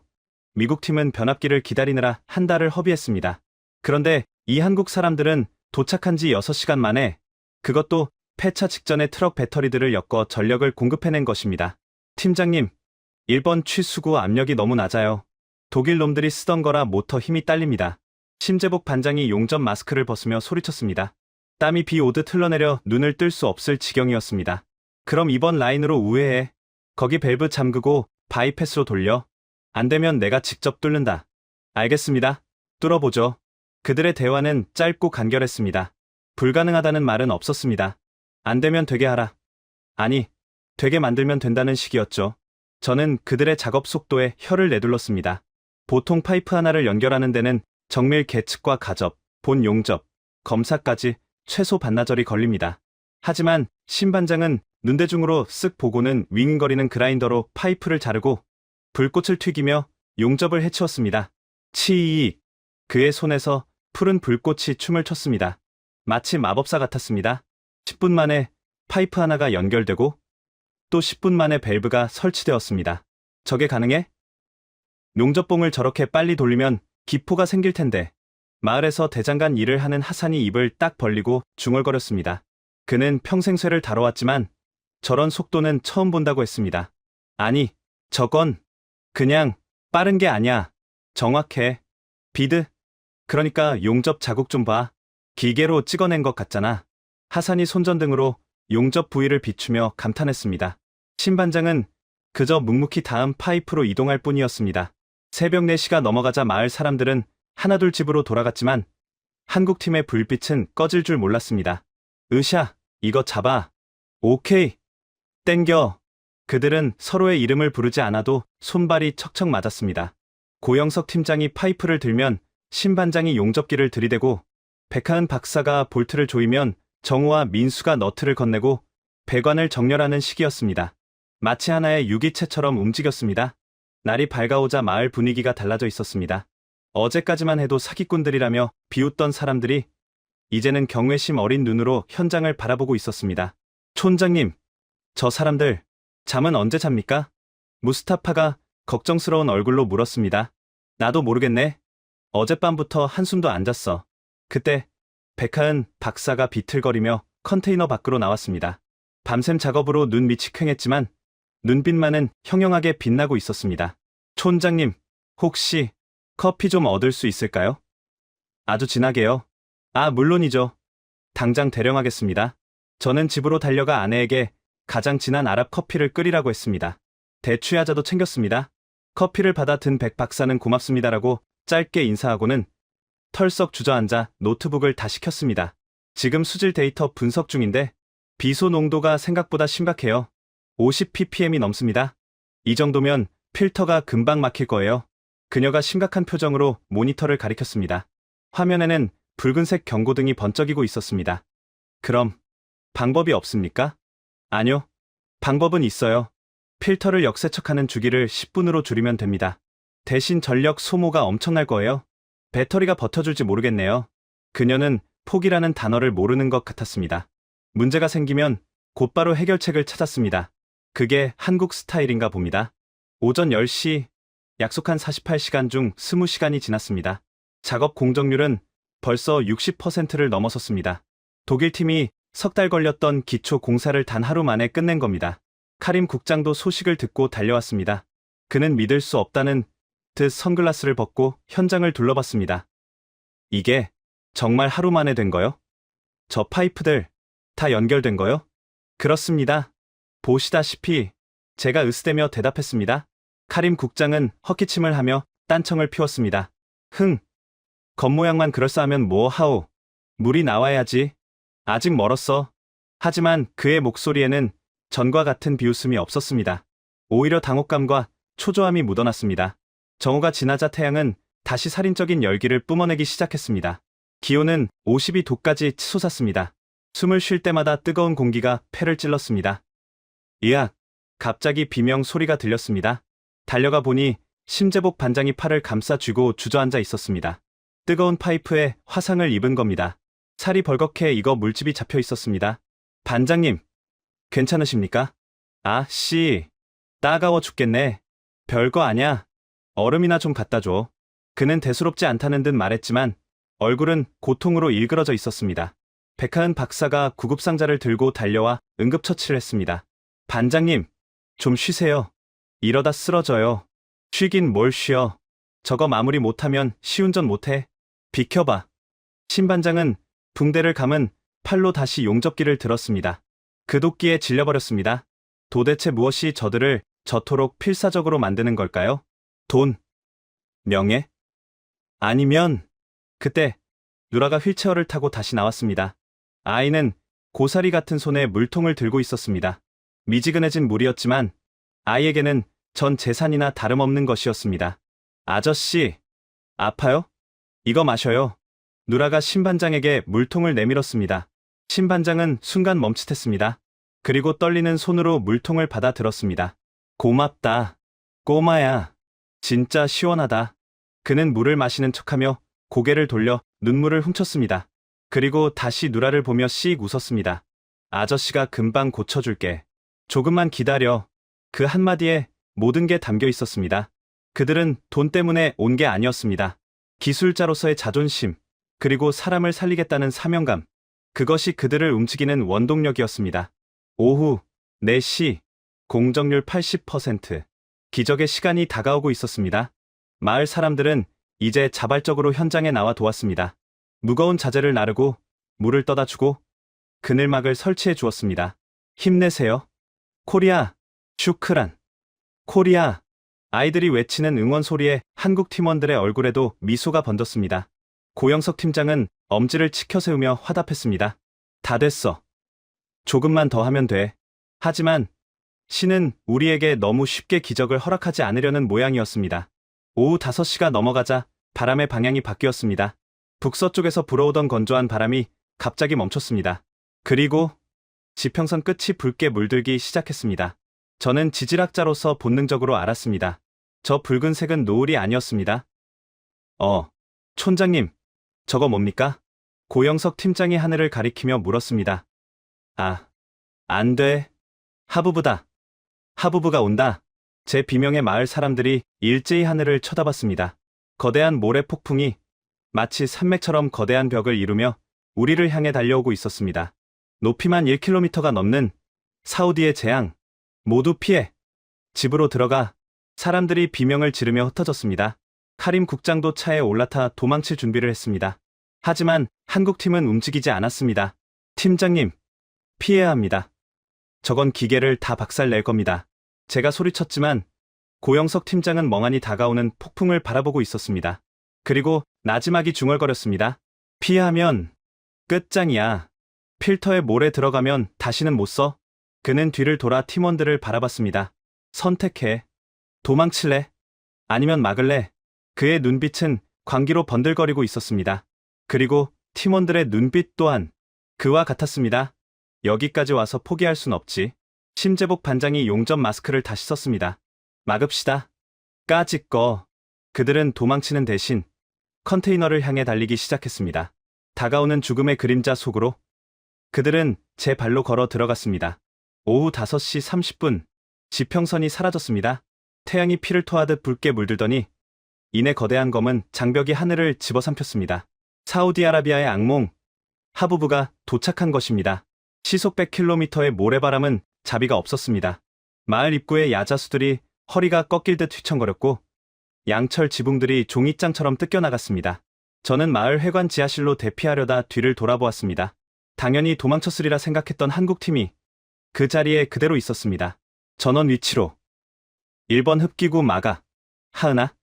미국 팀은 변압기를 기다리느라 한 달을 허비했습니다. 그런데 이 한국 사람들은 도착한 지 6시간 만에 그것도 폐차 직전에 트럭 배터리들을 엮어 전력을 공급해낸 것입니다. 팀장님, 1번 취수구 압력이 너무 낮아요. 독일 놈들이 쓰던 거라 모터 힘이 딸립니다. 심재복 반장이 용접 마스크를 벗으며 소리쳤습니다. 땀이 비 오듯 흘러내려 눈을 뜰 수 없을 지경이었습니다. 그럼 이번 라인으로 우회해. 거기 밸브 잠그고 바이패스로 돌려. 안 되면 내가 직접 뚫는다. 알겠습니다. 뚫어보죠. 그들의 대화는 짧고 간결했습니다. 불가능하다는 말은 없었습니다. 안 되면 되게 하라. 아니, 되게 만들면 된다는 식이었죠. 저는 그들의 작업 속도에 혀를 내둘렀습니다. 보통 파이프 하나를 연결하는 데는 정밀 계측과 가접, 본 용접, 검사까지 최소 반나절이 걸립니다. 하지만 신반장은 눈대중으로 쓱 보고는 윙윙거리는 그라인더로 파이프를 자르고 불꽃을 튀기며 용접을 해치웠습니다. 치익! 그의 손에서 푸른 불꽃이 춤을 췄습니다. 마치 마법사 같았습니다. 10분 만에 파이프 하나가 연결되고 또 10분 만에 밸브가 설치되었습니다. 저게 가능해? 용접봉을 저렇게 빨리 돌리면 기포가 생길 텐데. 마을에서 대장간 일을 하는 하산이 입을 딱 벌리고 중얼거렸습니다. 그는 평생 쇠를 다뤄왔지만 저런 속도는 처음 본다고 했습니다. 아니, 저건 그냥 빠른 게 아니야. 정확해. 비드? 그러니까 용접 자국 좀 봐. 기계로 찍어낸 것 같잖아. 하산이 손전등으로 용접 부위를 비추며 감탄했습니다. 신반장은 그저 묵묵히 다음 파이프로 이동할 뿐이었습니다. 새벽 4시가 넘어가자 마을 사람들은 하나둘 집으로 돌아갔지만 한국팀의 불빛은 꺼질 줄 몰랐습니다. 으쌰, 이거 잡아. 오케이. 땡겨. 그들은 서로의 이름을 부르지 않아도 손발이 척척 맞았습니다. 고영석 팀장이 파이프를 들면 신반장이 용접기를 들이대고 백하은 박사가 볼트를 조이면 정우와 민수가 너트를 건네고 배관을 정렬하는 시기였습니다. 마치 하나의 유기체처럼 움직였습니다. 날이 밝아오자 마을 분위기가 달라져 있었습니다. 어제까지만 해도 사기꾼들이라며 비웃던 사람들이 이제는 경외심 어린 눈으로 현장을 바라보고 있었습니다. 촌장님, 저 사람들 잠은 언제 잡니까? 무스타파가 걱정스러운 얼굴로 물었습니다. 나도 모르겠네. 어젯밤부터 한숨도 안 잤어. 그때 백하은 박사가 비틀거리며 컨테이너 밖으로 나왔습니다. 밤샘 작업으로 눈 밑이 퀭했지만 눈빛만은 형형하게 빛나고 있었습니다. 촌장님, 혹시 커피 좀 얻을 수 있을까요? 아주 진하게요. 아, 물론이죠. 당장 대령하겠습니다. 저는 집으로 달려가 아내에게 가장 진한 아랍 커피를 끓이라고 했습니다. 대추야자도 챙겼습니다. 커피를 받아 든 백 박사는 고맙습니다라고 짧게 인사하고는 털썩 주저앉아 노트북을 다시 켰습니다. 지금 수질 데이터 분석 중인데 비소 농도가 생각보다 심각해요. 50ppm이 넘습니다. 이 정도면 필터가 금방 막힐 거예요. 그녀가 심각한 표정으로 모니터를 가리켰습니다. 화면에는 붉은색 경고등이 번쩍이고 있었습니다. 그럼 방법이 없습니까? 아니요. 방법은 있어요. 필터를 역세척하는 주기를 10분으로 줄이면 됩니다. 대신 전력 소모가 엄청날 거예요. 배터리가 버텨줄지 모르겠네요. 그녀는 포기라는 단어를 모르는 것 같았습니다. 문제가 생기면 곧바로 해결책을 찾았습니다. 그게 한국 스타일인가 봅니다. 오전 10시, 약속한 48시간 중 20시간이 지났습니다. 작업 공정률은 벌써 60%를 넘어섰습니다. 독일팀이 석 달 걸렸던 기초 공사를 단 하루 만에 끝낸 겁니다. 카림 국장도 소식을 듣고 달려왔습니다. 그는 믿을 수 없다는 듯 선글라스를 벗고 현장을 둘러봤습니다. 이게 정말 하루 만에 된 거요? 저 파이프들 다 연결된 거요? 그렇습니다. 보시다시피 제가 으스대며 대답했습니다. 카림 국장은 헛기침을 하며 딴청을 피웠습니다. 겉모양만 그럴싸하면 뭐 하오. 물이 나와야지. 아직 멀었어. 하지만 그의 목소리에는 전과 같은 비웃음이 없었습니다. 오히려 당혹감과 초조함이 묻어났습니다. 정오가 지나자 태양은 다시 살인적인 열기를 뿜어내기 시작했습니다. 기온은 52도까지 치솟았습니다. 숨을 쉴 때마다 뜨거운 공기가 폐를 찔렀습니다. 으악! 갑자기 비명 소리가 들렸습니다. 달려가 보니 심재복 반장이 팔을 감싸 쥐고 주저앉아 있었습니다. 뜨거운 파이프에 화상을 입은 겁니다. 살이 벌겋게 익어 물집이 잡혀 있었습니다. 반장님, 괜찮으십니까? 아, 씨. 따가워 죽겠네. 별거 아냐. 얼음이나 좀 갖다 줘. 그는 대수롭지 않다는 듯 말했지만 얼굴은 고통으로 일그러져 있었습니다. 백하은 박사가 구급상자를 들고 달려와 응급처치를 했습니다. 반장님, 좀 쉬세요. 이러다 쓰러져요. 쉬긴 뭘 쉬어. 저거 마무리 못하면 시운전 못해. 비켜봐. 신반장은 붕대를 감은 팔로 다시 용접기를 들었습니다. 그 도끼에 질려버렸습니다. 도대체 무엇이 저들을 저토록 필사적으로 만드는 걸까요? 돈? 명예? 아니면 그때 누라가 휠체어를 타고 다시 나왔습니다. 아이는 고사리 같은 손에 물통을 들고 있었습니다. 미지근해진 물이었지만 아이에게는 전 재산이나 다름없는 것이었습니다. 아저씨, 아파요? 이거 마셔요. 누라가 신반장에게 물통을 내밀었습니다. 신반장은 순간 멈칫했습니다. 그리고 떨리는 손으로 물통을 받아 들었습니다. 고맙다. 꼬마야. 진짜 시원하다. 그는 물을 마시는 척하며 고개를 돌려 눈물을 훔쳤습니다. 그리고 다시 누라를 보며 씩 웃었습니다. 아저씨가 금방 고쳐줄게. 조금만 기다려. 그 한마디에 모든 게 담겨 있었습니다. 그들은 돈 때문에 온 게 아니었습니다. 기술자로서의 자존심, 그리고 사람을 살리겠다는 사명감. 그것이 그들을 움직이는 원동력이었습니다. 오후 4시, 공정률 80%. 기적의 시간이 다가오고 있었습니다. 마을 사람들은 이제 자발적으로 현장에 나와 도왔습니다. 무거운 자재를 나르고 물을 떠다 주고 그늘막을 설치해 주었습니다. 힘내세요. 코리아, 슈크란. 코리아. 아이들이 외치는 응원 소리에 한국 팀원들의 얼굴에도 미소가 번졌습니다. 고영석 팀장은 엄지를 치켜 세우며 화답했습니다. 다 됐어. 조금만 더 하면 돼. 하지만 신은 우리에게 너무 쉽게 기적을 허락하지 않으려는 모양이었습니다. 오후 5시가 넘어가자 바람의 방향이 바뀌었습니다. 북서쪽에서 불어오던 건조한 바람이 갑자기 멈췄습니다. 그리고 지평선 끝이 붉게 물들기 시작했습니다. 저는 지질학자로서 본능적으로 알았습니다. 저 붉은색은 노을이 아니었습니다. 촌장님, 저거 뭡니까? 고영석 팀장이 하늘을 가리키며 물었습니다. 안 돼. 하부부다. 하부부가 온다. 제 비명의 마을 사람들이 일제히 하늘을 쳐다봤습니다. 거대한 모래 폭풍이 마치 산맥처럼 거대한 벽을 이루며 우리를 향해 달려오고 있었습니다. 높이만 1km가 넘는 사우디의 재앙. 모두 피해. 집으로 들어가. 사람들이 비명을 지르며 흩어졌습니다. 카림 국장도 차에 올라타 도망칠 준비를 했습니다. 하지만 한국팀은 움직이지 않았습니다. 팀장님, 피해야 합니다. 저건 기계를 다 박살낼 겁니다. 제가 소리쳤지만 고영석 팀장은 멍하니 다가오는 폭풍을 바라보고 있었습니다. 그리고 나지막이 중얼거렸습니다. 피하면 끝장이야. 필터에 모래 들어가면 다시는 못 써. 그는 뒤를 돌아 팀원들을 바라봤습니다. 선택해. 도망칠래? 아니면 막을래? 그의 눈빛은 광기로 번들거리고 있었습니다. 그리고 팀원들의 눈빛 또한 그와 같았습니다. 여기까지 와서 포기할 순 없지. 심재복 반장이 용접 마스크를 다시 썼습니다. 막읍시다. 까짓 거. 그들은 도망치는 대신 컨테이너를 향해 달리기 시작했습니다. 다가오는 죽음의 그림자 속으로 그들은 제 발로 걸어 들어갔습니다. 오후 5시 30분, 지평선이 사라졌습니다. 태양이 피를 토하듯 붉게 물들더니 이내 거대한 검은 장벽이 하늘을 집어삼켰습니다. 사우디아라비아의 악몽, 하부부가 도착한 것입니다. 시속 100km의 모래바람은 자비가 없었습니다. 마을 입구의 야자수들이 허리가 꺾일 듯 휘청거렸고 양철 지붕들이 종이장처럼 뜯겨나갔습니다. 저는 마을 회관 지하실로 대피하려다 뒤를 돌아보았습니다. 당연히 도망쳤으리라 생각했던 한국팀이 그 자리에 그대로 있었습니다. 전원 위치로. 1번 흡기구 마가. 하은아,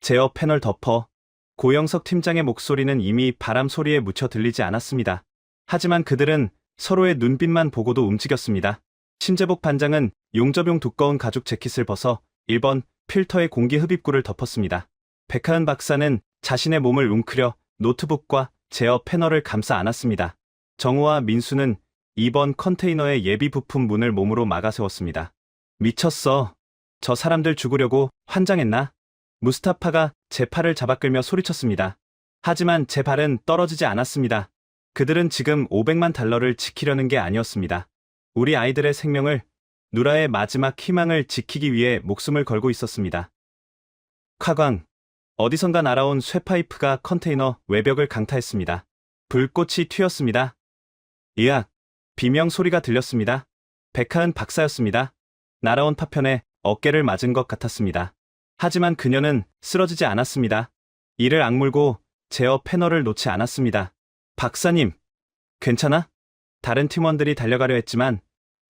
제어 패널 덮어. 고영석 팀장의 목소리는 이미 바람 소리에 묻혀 들리지 않았습니다. 하지만 그들은 서로의 눈빛만 보고도 움직였습니다. 심재복 반장은 용접용 두꺼운 가죽 재킷을 벗어 1번 필터의 공기 흡입구를 덮었습니다. 백하은 박사는 자신의 몸을 웅크려 노트북과 제어 패널을 감싸 안았습니다. 정우와 민수는 2번 컨테이너의 예비 부품 문을 몸으로 막아 세웠습니다. 미쳤어. 저 사람들 죽으려고 환장했나? 무스타파가 제 팔을 잡아끌며 소리쳤습니다. 하지만 제 발은 떨어지지 않았습니다. 그들은 지금 500만 달러를 지키려는 게 아니었습니다. 우리 아이들의 생명을, 누라의 마지막 희망을 지키기 위해 목숨을 걸고 있었습니다. 콰광. 어디선가 날아온 쇠파이프가 컨테이너 외벽을 강타했습니다. 불꽃이 튀었습니다. 으악. 비명 소리가 들렸습니다. 백하은 박사였습니다. 날아온 파편에 어깨를 맞은 것 같았습니다. 하지만 그녀는 쓰러지지 않았습니다. 이를 악물고 제어 패널을 놓지 않았습니다. 박사님, 괜찮아? 다른 팀원들이 달려가려 했지만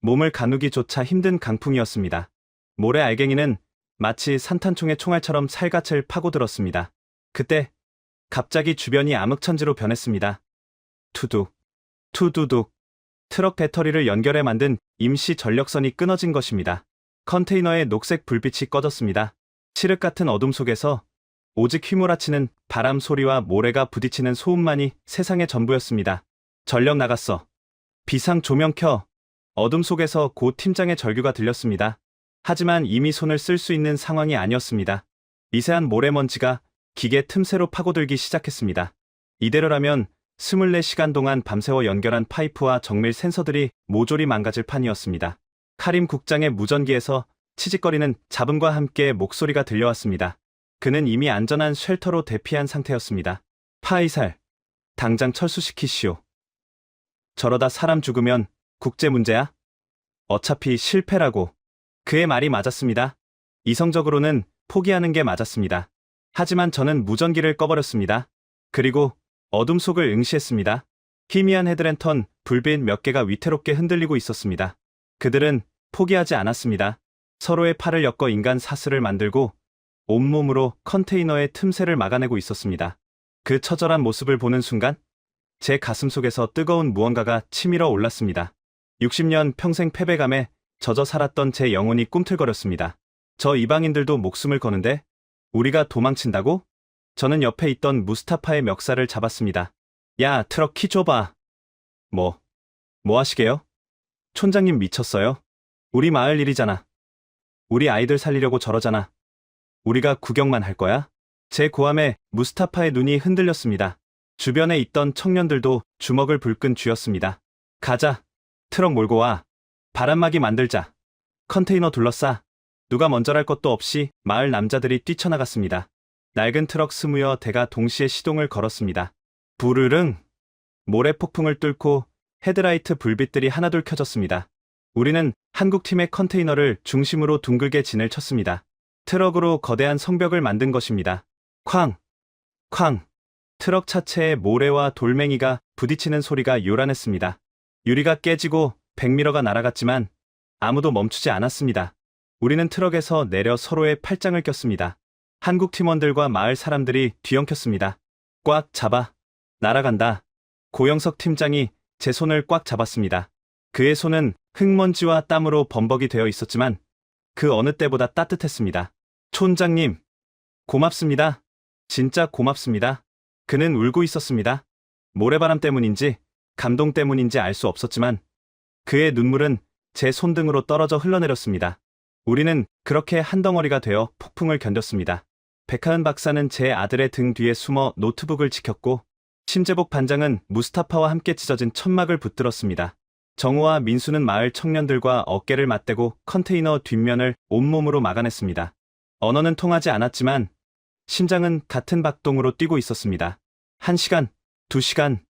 몸을 가누기조차 힘든 강풍이었습니다. 모래 알갱이는 마치 산탄총의 총알처럼 살갗을 파고들었습니다. 그때 갑자기 주변이 암흑천지로 변했습니다. 투둑, 투두둑. 트럭 배터리를 연결해 만든 임시 전력선이 끊어진 것입니다. 컨테이너의 녹색 불빛이 꺼졌습니다. 칠흑 같은 어둠 속에서 오직 휘몰아치는 바람 소리와 모래가 부딪히는 소음만이 세상의 전부였습니다. 전력 나갔어. 비상 조명 켜. 어둠 속에서 고 팀장의 절규가 들렸습니다. 하지만 이미 손을 쓸 수 있는 상황이 아니었습니다. 미세한 모래먼지가 기계 틈새로 파고들기 시작했습니다. 이대로라면 24시간 동안 밤새워 연결한 파이프와 정밀 센서들이 모조리 망가질 판이었습니다. 카림 국장의 무전기에서 치직거리는 잡음과 함께 목소리가 들려왔습니다. 그는 이미 안전한 쉘터로 대피한 상태였습니다. 파이살, 당장 철수시키시오. 저러다 사람 죽으면 국제 문제야? 어차피 실패라고. 그의 말이 맞았습니다. 이성적으로는 포기하는 게 맞았습니다. 하지만 저는 무전기를 꺼버렸습니다. 그리고 어둠 속을 응시했습니다. 희미한 헤드랜턴 불빛 몇 개가 위태롭게 흔들리고 있었습니다. 그들은 포기하지 않았습니다. 서로의 팔을 엮어 인간 사슬을 만들고 온몸으로 컨테이너의 틈새를 막아내고 있었습니다. 그 처절한 모습을 보는 순간 제 가슴속에서 뜨거운 무언가가 치밀어 올랐습니다. 60년 평생 패배감에 젖어 살았던 제 영혼이 꿈틀거렸습니다. 저 이방인들도 목숨을 거는데 우리가 도망친다고? 저는 옆에 있던 무스타파의 멱살을 잡았습니다. 야, 트럭 키 줘봐. 뭐 하시게요? 촌장님 미쳤어요? 우리 마을 일이잖아. 우리 아이들 살리려고 저러잖아. 우리가 구경만 할 거야? 제 고함에 무스타파의 눈이 흔들렸습니다. 주변에 있던 청년들도 주먹을 불끈 쥐었습니다. 가자. 트럭 몰고 와. 바람막이 만들자. 컨테이너 둘러싸. 누가 먼저랄 것도 없이 마을 남자들이 뛰쳐나갔습니다. 낡은 트럭 20여 대가 동시에 시동을 걸었습니다. 부르릉. 모래 폭풍을 뚫고 헤드라이트 불빛들이 하나둘 켜졌습니다. 우리는 한국팀의 컨테이너를 중심으로 둥글게 진을 쳤습니다. 트럭으로 거대한 성벽을 만든 것입니다. 쾅! 쾅! 트럭 차체에 모래와 돌멩이가 부딪히는 소리가 요란했습니다. 유리가 깨지고 백미러가 날아갔지만 아무도 멈추지 않았습니다. 우리는 트럭에서 내려 서로의 팔짱을 꼈습니다. 한국 팀원들과 마을 사람들이 뒤엉켰습니다. 꽉 잡아. 날아간다. 고영석 팀장이 제 손을 꽉 잡았습니다. 그의 손은 흙먼지와 땀으로 범벅이 되어 있었지만 그 어느 때보다 따뜻했습니다. 촌장님, 고맙습니다. 진짜 고맙습니다. 그는 울고 있었습니다. 모래바람 때문인지 감동 때문인지 알 수 없었지만 그의 눈물은 제 손등으로 떨어져 흘러내렸습니다. 우리는 그렇게 한 덩어리가 되어 폭풍을 견뎠습니다. 백하은 박사는 제 아들의 등 뒤에 숨어 노트북을 지켰고 심재복 반장은 무스타파와 함께 찢어진 천막을 붙들었습니다. 정우와 민수는 마을 청년들과 어깨를 맞대고 컨테이너 뒷면을 온몸으로 막아냈습니다. 언어는 통하지 않았지만 심장은 같은 박동으로 뛰고 있었습니다. 1시간, 2시간,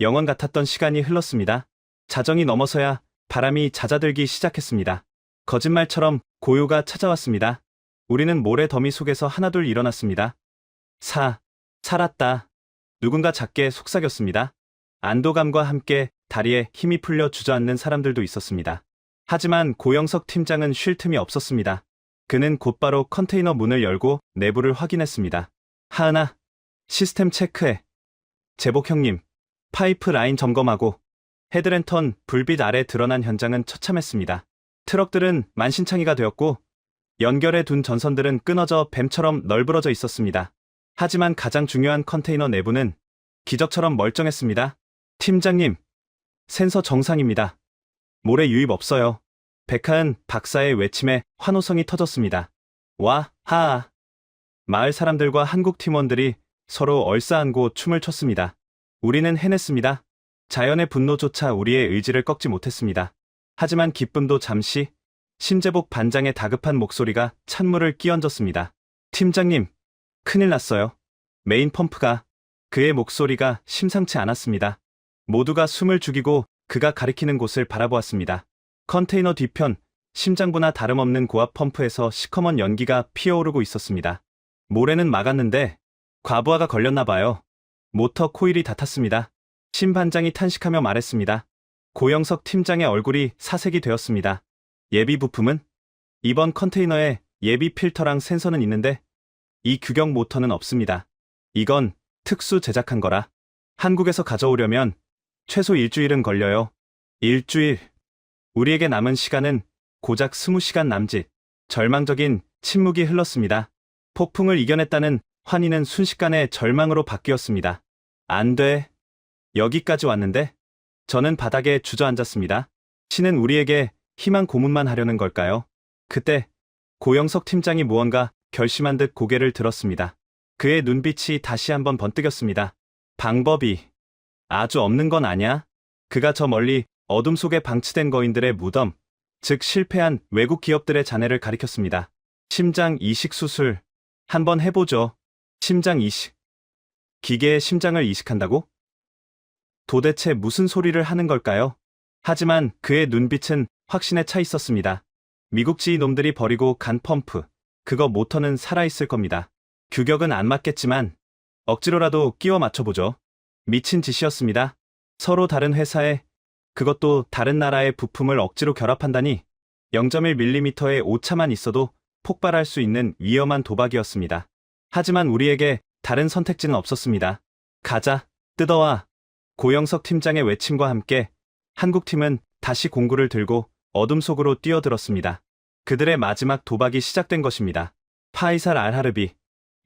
영원 같았던 시간이 흘렀습니다. 자정이 넘어서야 바람이 잦아들기 시작했습니다. 거짓말처럼 고요가 찾아왔습니다. 우리는 모래 더미 속에서 하나둘 일어났습니다. 살았다. 누군가 작게 속삭였습니다. 안도감과 함께 다리에 힘이 풀려 주저앉는 사람들도 있었습니다. 하지만 고영석 팀장은 쉴 틈이 없었습니다. 그는 곧바로 컨테이너 문을 열고 내부를 확인했습니다. 하은아, 시스템 체크해. 재복 형님, 파이프 라인 점검하고. 헤드랜턴 불빛 아래 드러난 현장은 처참했습니다. 트럭들은 만신창이가 되었고 연결해 둔 전선들은 끊어져 뱀처럼 널브러져 있었습니다. 하지만 가장 중요한 컨테이너 내부는 기적처럼 멀쩡했습니다. 팀장님, 센서 정상입니다. 모래 유입 없어요. 백하은 박사의 외침에 환호성이 터졌습니다. 와, 하아. 마을 사람들과 한국 팀원들이 서로 얼싸안고 춤을 췄습니다. 우리는 해냈습니다. 자연의 분노조차 우리의 의지를 꺾지 못했습니다. 하지만 기쁨도 잠시, 심재복 반장의 다급한 목소리가 찬물을 끼얹었습니다. 팀장님, 큰일 났어요. 메인 펌프가. 그의 목소리가 심상치 않았습니다. 모두가 숨을 죽이고 그가 가리키는 곳을 바라보았습니다. 컨테이너 뒤편, 심장부나 다름없는 고압 펌프에서 시커먼 연기가 피어오르고 있었습니다. 모래는 막았는데 과부하가 걸렸나 봐요. 모터 코일이 닿았습니다. 심 반장이 탄식하며 말했습니다. 고영석 팀장의 얼굴이 사색이 되었습니다. 예비 부품은? 이번 컨테이너에 예비 필터랑 센서는 있는데 이 규격 모터는 없습니다. 이건 특수 제작한 거라. 한국에서 가져오려면 최소 일주일은 걸려요. 일주일. 우리에게 남은 시간은 고작 20시간 남짓. 절망적인 침묵이 흘렀습니다. 폭풍을 이겨냈다는 환희는 순식간에 절망으로 바뀌었습니다. 안 돼. 여기까지 왔는데? 저는 바닥에 주저앉았습니다. 신은 우리에게 희망 고문만 하려는 걸까요? 그때 고영석 팀장이 무언가 결심한 듯 고개를 들었습니다. 그의 눈빛이 다시 한번 번뜩였습니다. 방법이 아주 없는 건 아냐? 그가 저 멀리 어둠 속에 방치된 거인들의 무덤, 즉 실패한 외국 기업들의 잔해를 가리켰습니다. 심장 이식 수술. 한번 해보죠. 심장 이식. 기계의 심장을 이식한다고? 도대체 무슨 소리를 하는 걸까요? 하지만 그의 눈빛은 확신에 차 있었습니다. 미국지 놈들이 버리고 간 펌프. 그거 모터는 살아있을 겁니다. 규격은 안 맞겠지만 억지로라도 끼워 맞춰보죠. 미친 짓이었습니다. 서로 다른 회사에, 그것도 다른 나라의 부품을 억지로 결합한다니 0.1mm의 오차만 있어도 폭발할 수 있는 위험한 도박이었습니다. 하지만 우리에게 다른 선택지는 없었습니다. 가자, 뜯어와. 고영석 팀장의 외침과 함께 한국팀은 다시 공구를 들고 어둠 속으로 뛰어들었습니다. 그들의 마지막 도박이 시작된 것입니다. 파이살 알하르비,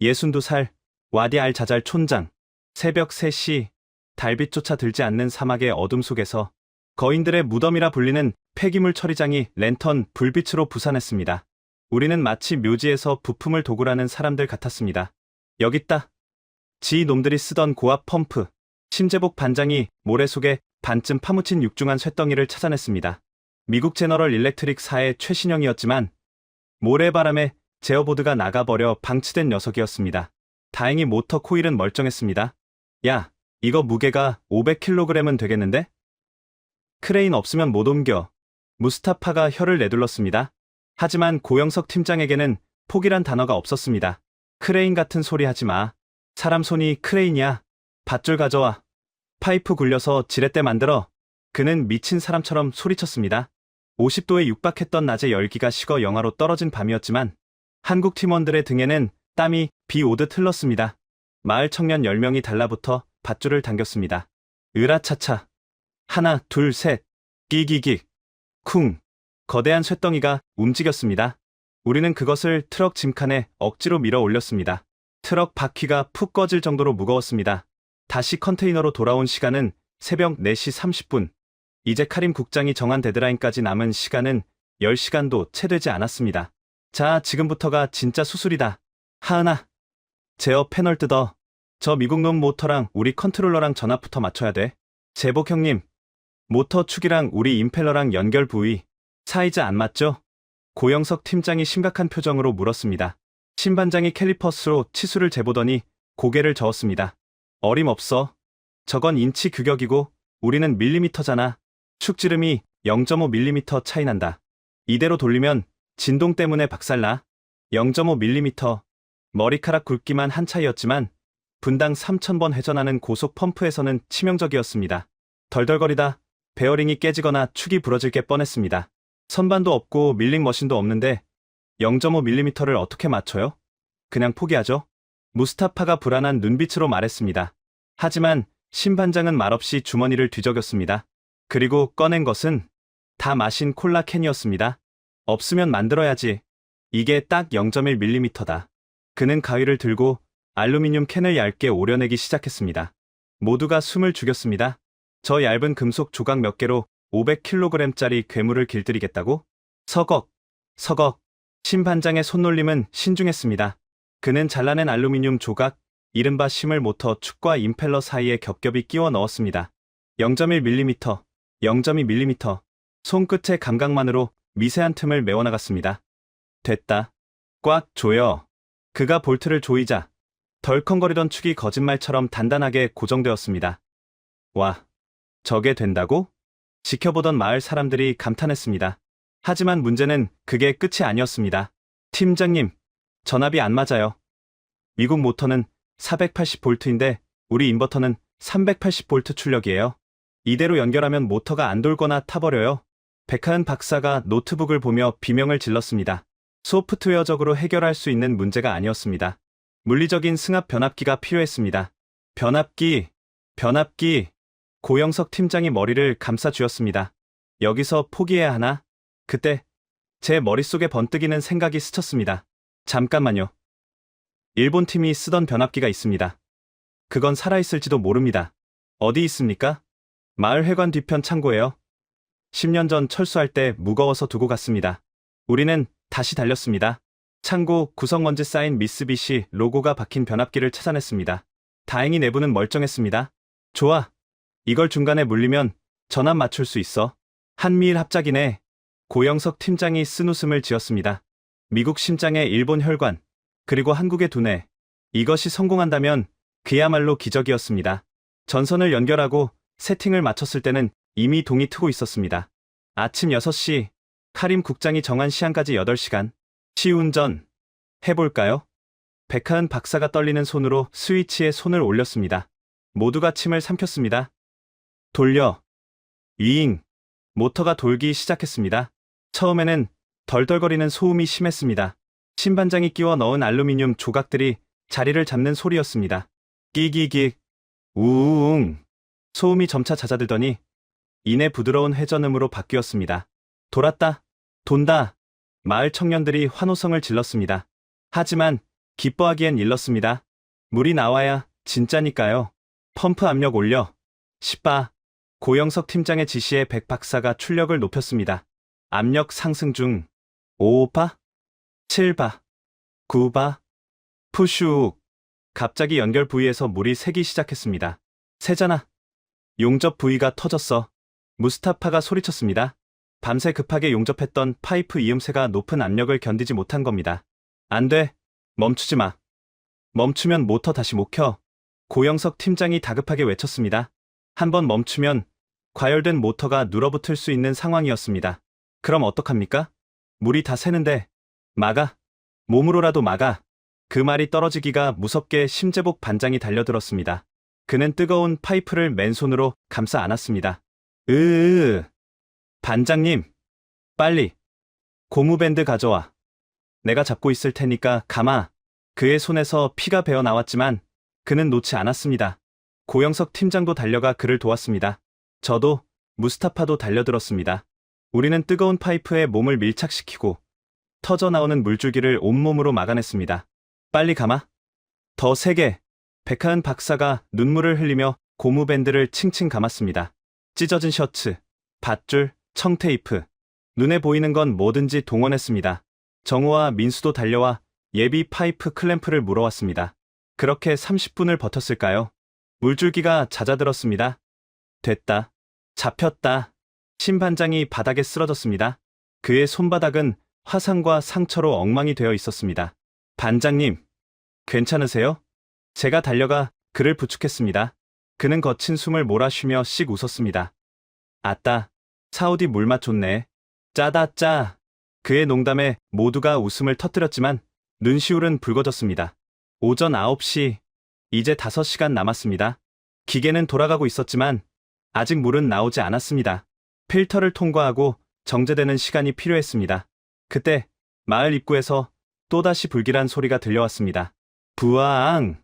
62살, 와디 알 자잘 촌장. 새벽 3시, 달빛조차 들지 않는 사막의 어둠 속에서 거인들의 무덤이라 불리는 폐기물 처리장이 랜턴 불빛으로 부산했습니다. 우리는 마치 묘지에서 부품을 도굴하는 사람들 같았습니다. 여깄다. 지 놈들이 쓰던 고압 펌프. 심재복 반장이 모래 속에 반쯤 파묻힌 육중한 쇳덩이를 찾아냈습니다. 미국 제너럴 일렉트릭사의 최신형이었지만 모래바람에 제어보드가 나가버려 방치된 녀석이었습니다. 다행히 모터 코일은 멀쩡했습니다. 야, 이거 무게가 500kg은 되겠는데? 크레인 없으면 못 옮겨. 무스타파가 혀를 내둘렀습니다. 하지만 고영석 팀장에게는 포기란 단어가 없었습니다. 크레인 같은 소리 하지 마. 사람 손이 크레인이야. 밧줄 가져와. 파이프 굴려서 지렛대 만들어. 그는 미친 사람처럼 소리쳤습니다. 50도에 육박했던 낮의 열기가 식어 영하로 떨어진 밤이었지만 한국 팀원들의 등에는 땀이 비 오듯 흘렀습니다. 마을 청년 10명이 달라붙어 밧줄을 당겼습니다. 으라차차. 하나, 둘, 셋. 끼기기. 쿵. 거대한 쇳덩이가 움직였습니다. 우리는 그것을 트럭 짐칸에 억지로 밀어 올렸습니다. 트럭 바퀴가 푹 꺼질 정도로 무거웠습니다. 다시 컨테이너로 돌아온 시간은 새벽 4시 30분. 이제 카림 국장이 정한 데드라인까지 남은 시간은 10시간도 채 되지 않았습니다. 자, 지금부터가 진짜 수술이다. 하은아. 제어 패널 뜯어. 저 미국놈 모터랑 우리 컨트롤러랑 전압부터 맞춰야 돼. 제복 형님. 모터 축이랑 우리 임펠러랑 연결 부위. 사이즈 안 맞죠? 고영석 팀장이 심각한 표정으로 물었습니다. 신반장이 캘리퍼스로 치수를 재보더니 고개를 저었습니다. 어림없어. 저건 인치 규격이고 우리는 밀리미터잖아. 축지름이 0.5mm 차이 난다. 이대로 돌리면 진동 때문에 박살나. 0.5mm. 머리카락 굵기만 한 차이였지만 분당 3,000번 회전하는 고속 펌프에서는 치명적이었습니다. 덜덜거리다 베어링이 깨지거나 축이 부러질 게 뻔했습니다. 선반도 없고 밀링 머신도 없는데 0.5mm를 어떻게 맞춰요? 그냥 포기하죠. 무스타파가 불안한 눈빛으로 말했습니다. 하지만 신반장은 말없이 주머니를 뒤적였습니다. 그리고 꺼낸 것은 다 마신 콜라 캔이었습니다. 없으면 만들어야지. 이게 딱 0.1mm다. 그는 가위를 들고 알루미늄 캔을 얇게 오려내기 시작했습니다. 모두가 숨을 죽였습니다. 저 얇은 금속 조각 몇 개로 500kg짜리 괴물을 길들이겠다고? 서걱, 서걱. 신반장의 손놀림은 신중했습니다. 그는 잘라낸 알루미늄 조각, 이른바 심을 모터 축과 임펠러 사이에 겹겹이 끼워 넣었습니다. 0.1mm, 0.2mm. 손끝의 감각만으로 미세한 틈을 메워나갔습니다. 됐다. 꽉 조여. 그가 볼트를 조이자 덜컹거리던 축이 거짓말처럼 단단하게 고정되었습니다. 와, 저게 된다고? 지켜보던 마을 사람들이 감탄했습니다. 하지만 문제는 그게 끝이 아니었습니다. 팀장님, 전압이 안 맞아요. 미국 모터는 480V인데 우리 인버터는 380V 출력이에요. 이대로 연결하면 모터가 안 돌거나 타버려요. 백하은 박사가 노트북을 보며 비명을 질렀습니다. 소프트웨어적으로 해결할 수 있는 문제가 아니었습니다. 물리적인 승합 변압기가 필요했습니다. 변압기. 고영석 팀장이 머리를 감싸 쥐었습니다. 여기서 포기해야 하나? 그때 제 머릿속에 번뜩이는 생각이 스쳤습니다. 잠깐만요. 일본 팀이 쓰던 변압기가 있습니다. 그건 살아있을지도 모릅니다. 어디 있습니까? 마을 회관 뒤편 창고예요. 10년 전 철수할 때 무거워서 두고 갔습니다. 우리는 다시 달렸습니다. 창고 구성먼지 쌓인 미쓰비시 로고가 박힌 변압기를 찾아냈습니다. 다행히 내부는 멀쩡했습니다. 좋아. 이걸 중간에 물리면 전압 맞출 수 있어. 한미일 합작이네. 고영석 팀장이 쓴웃음을 지었습니다. 미국 심장에 일본 혈관, 그리고 한국의 두뇌. 이것이 성공한다면 그야말로 기적이었습니다. 전선을 연결하고 세팅을 마쳤을 때는 이미 동이 트고 있었습니다. 아침 6시, 카림 국장이 정한 시한까지 8시간. 시운전 해볼까요? 백하은 박사가 떨리는 손으로 스위치에 손을 올렸습니다. 모두가 침을 삼켰습니다. 돌려. 위잉. 모터가 돌기 시작했습니다. 처음에는 덜덜거리는 소음이 심했습니다. 신반장이 끼워 넣은 알루미늄 조각들이 자리를 잡는 소리였습니다. 끼기기. 우웅. 소음이 점차 잦아들더니 이내 부드러운 회전음으로 바뀌었습니다. 돌았다. 돈다. 마을 청년들이 환호성을 질렀습니다. 하지만 기뻐하기엔 일렀습니다. 물이 나와야 진짜니까요. 펌프 압력 올려. 10바. 고영석 팀장의 지시에 백 박사가 출력을 높였습니다. 압력 상승 중. 5바. 7바. 9바. 푸슉. 갑자기 연결 부위에서 물이 새기 시작했습니다. 새잖아. 용접 부위가 터졌어. 무스타파가 소리쳤습니다. 밤새 급하게 용접했던 파이프 이음새가 높은 압력을 견디지 못한 겁니다. 안 돼. 멈추지 마. 멈추면 모터 다시 못 켜. 고영석 팀장이 다급하게 외쳤습니다. 한번 멈추면 과열된 모터가 눌어붙을 수 있는 상황이었습니다. 그럼 어떡합니까? 물이 다 새는데. 막아. 몸으로라도 막아. 그 말이 떨어지기가 무섭게 심재복 반장이 달려들었습니다. 그는 뜨거운 파이프를 맨손으로 감싸 안았습니다. 반장님, 빨리 고무밴드 가져와. 내가 잡고 있을 테니까 감아. 그의 손에서 피가 배어 나왔지만 그는 놓지 않았습니다. 고영석 팀장도 달려가 그를 도왔습니다. 저도, 무스타파도 달려들었습니다. 우리는 뜨거운 파이프에 몸을 밀착시키고 터져나오는 물줄기를 온몸으로 막아냈습니다. 빨리 감아. 더 세게. 백하은 박사가 눈물을 흘리며 고무밴드를 칭칭 감았습니다. 찢어진 셔츠, 밧줄, 청테이프. 눈에 보이는 건 뭐든지 동원했습니다. 정우와 민수도 달려와 예비 파이프 클램프를 물어왔습니다. 그렇게 30분을 버텼을까요? 물줄기가 잦아들었습니다. 됐다. 잡혔다. 신반장이 바닥에 쓰러졌습니다. 그의 손바닥은 화상과 상처로 엉망이 되어 있었습니다. 반장님, 괜찮으세요? 제가 달려가 그를 부축했습니다. 그는 거친 숨을 몰아쉬며 씩 웃었습니다. 아따, 사우디 물맛 좋네. 짜다 짜. 그의 농담에 모두가 웃음을 터뜨렸지만 눈시울은 붉어졌습니다. 오전 9시, 이제 5시간 남았습니다. 기계는 돌아가고 있었지만 아직 물은 나오지 않았습니다. 필터를 통과하고 정제되는 시간이 필요했습니다. 그때 마을 입구에서 또다시 불길한 소리가 들려왔습니다. 부앙!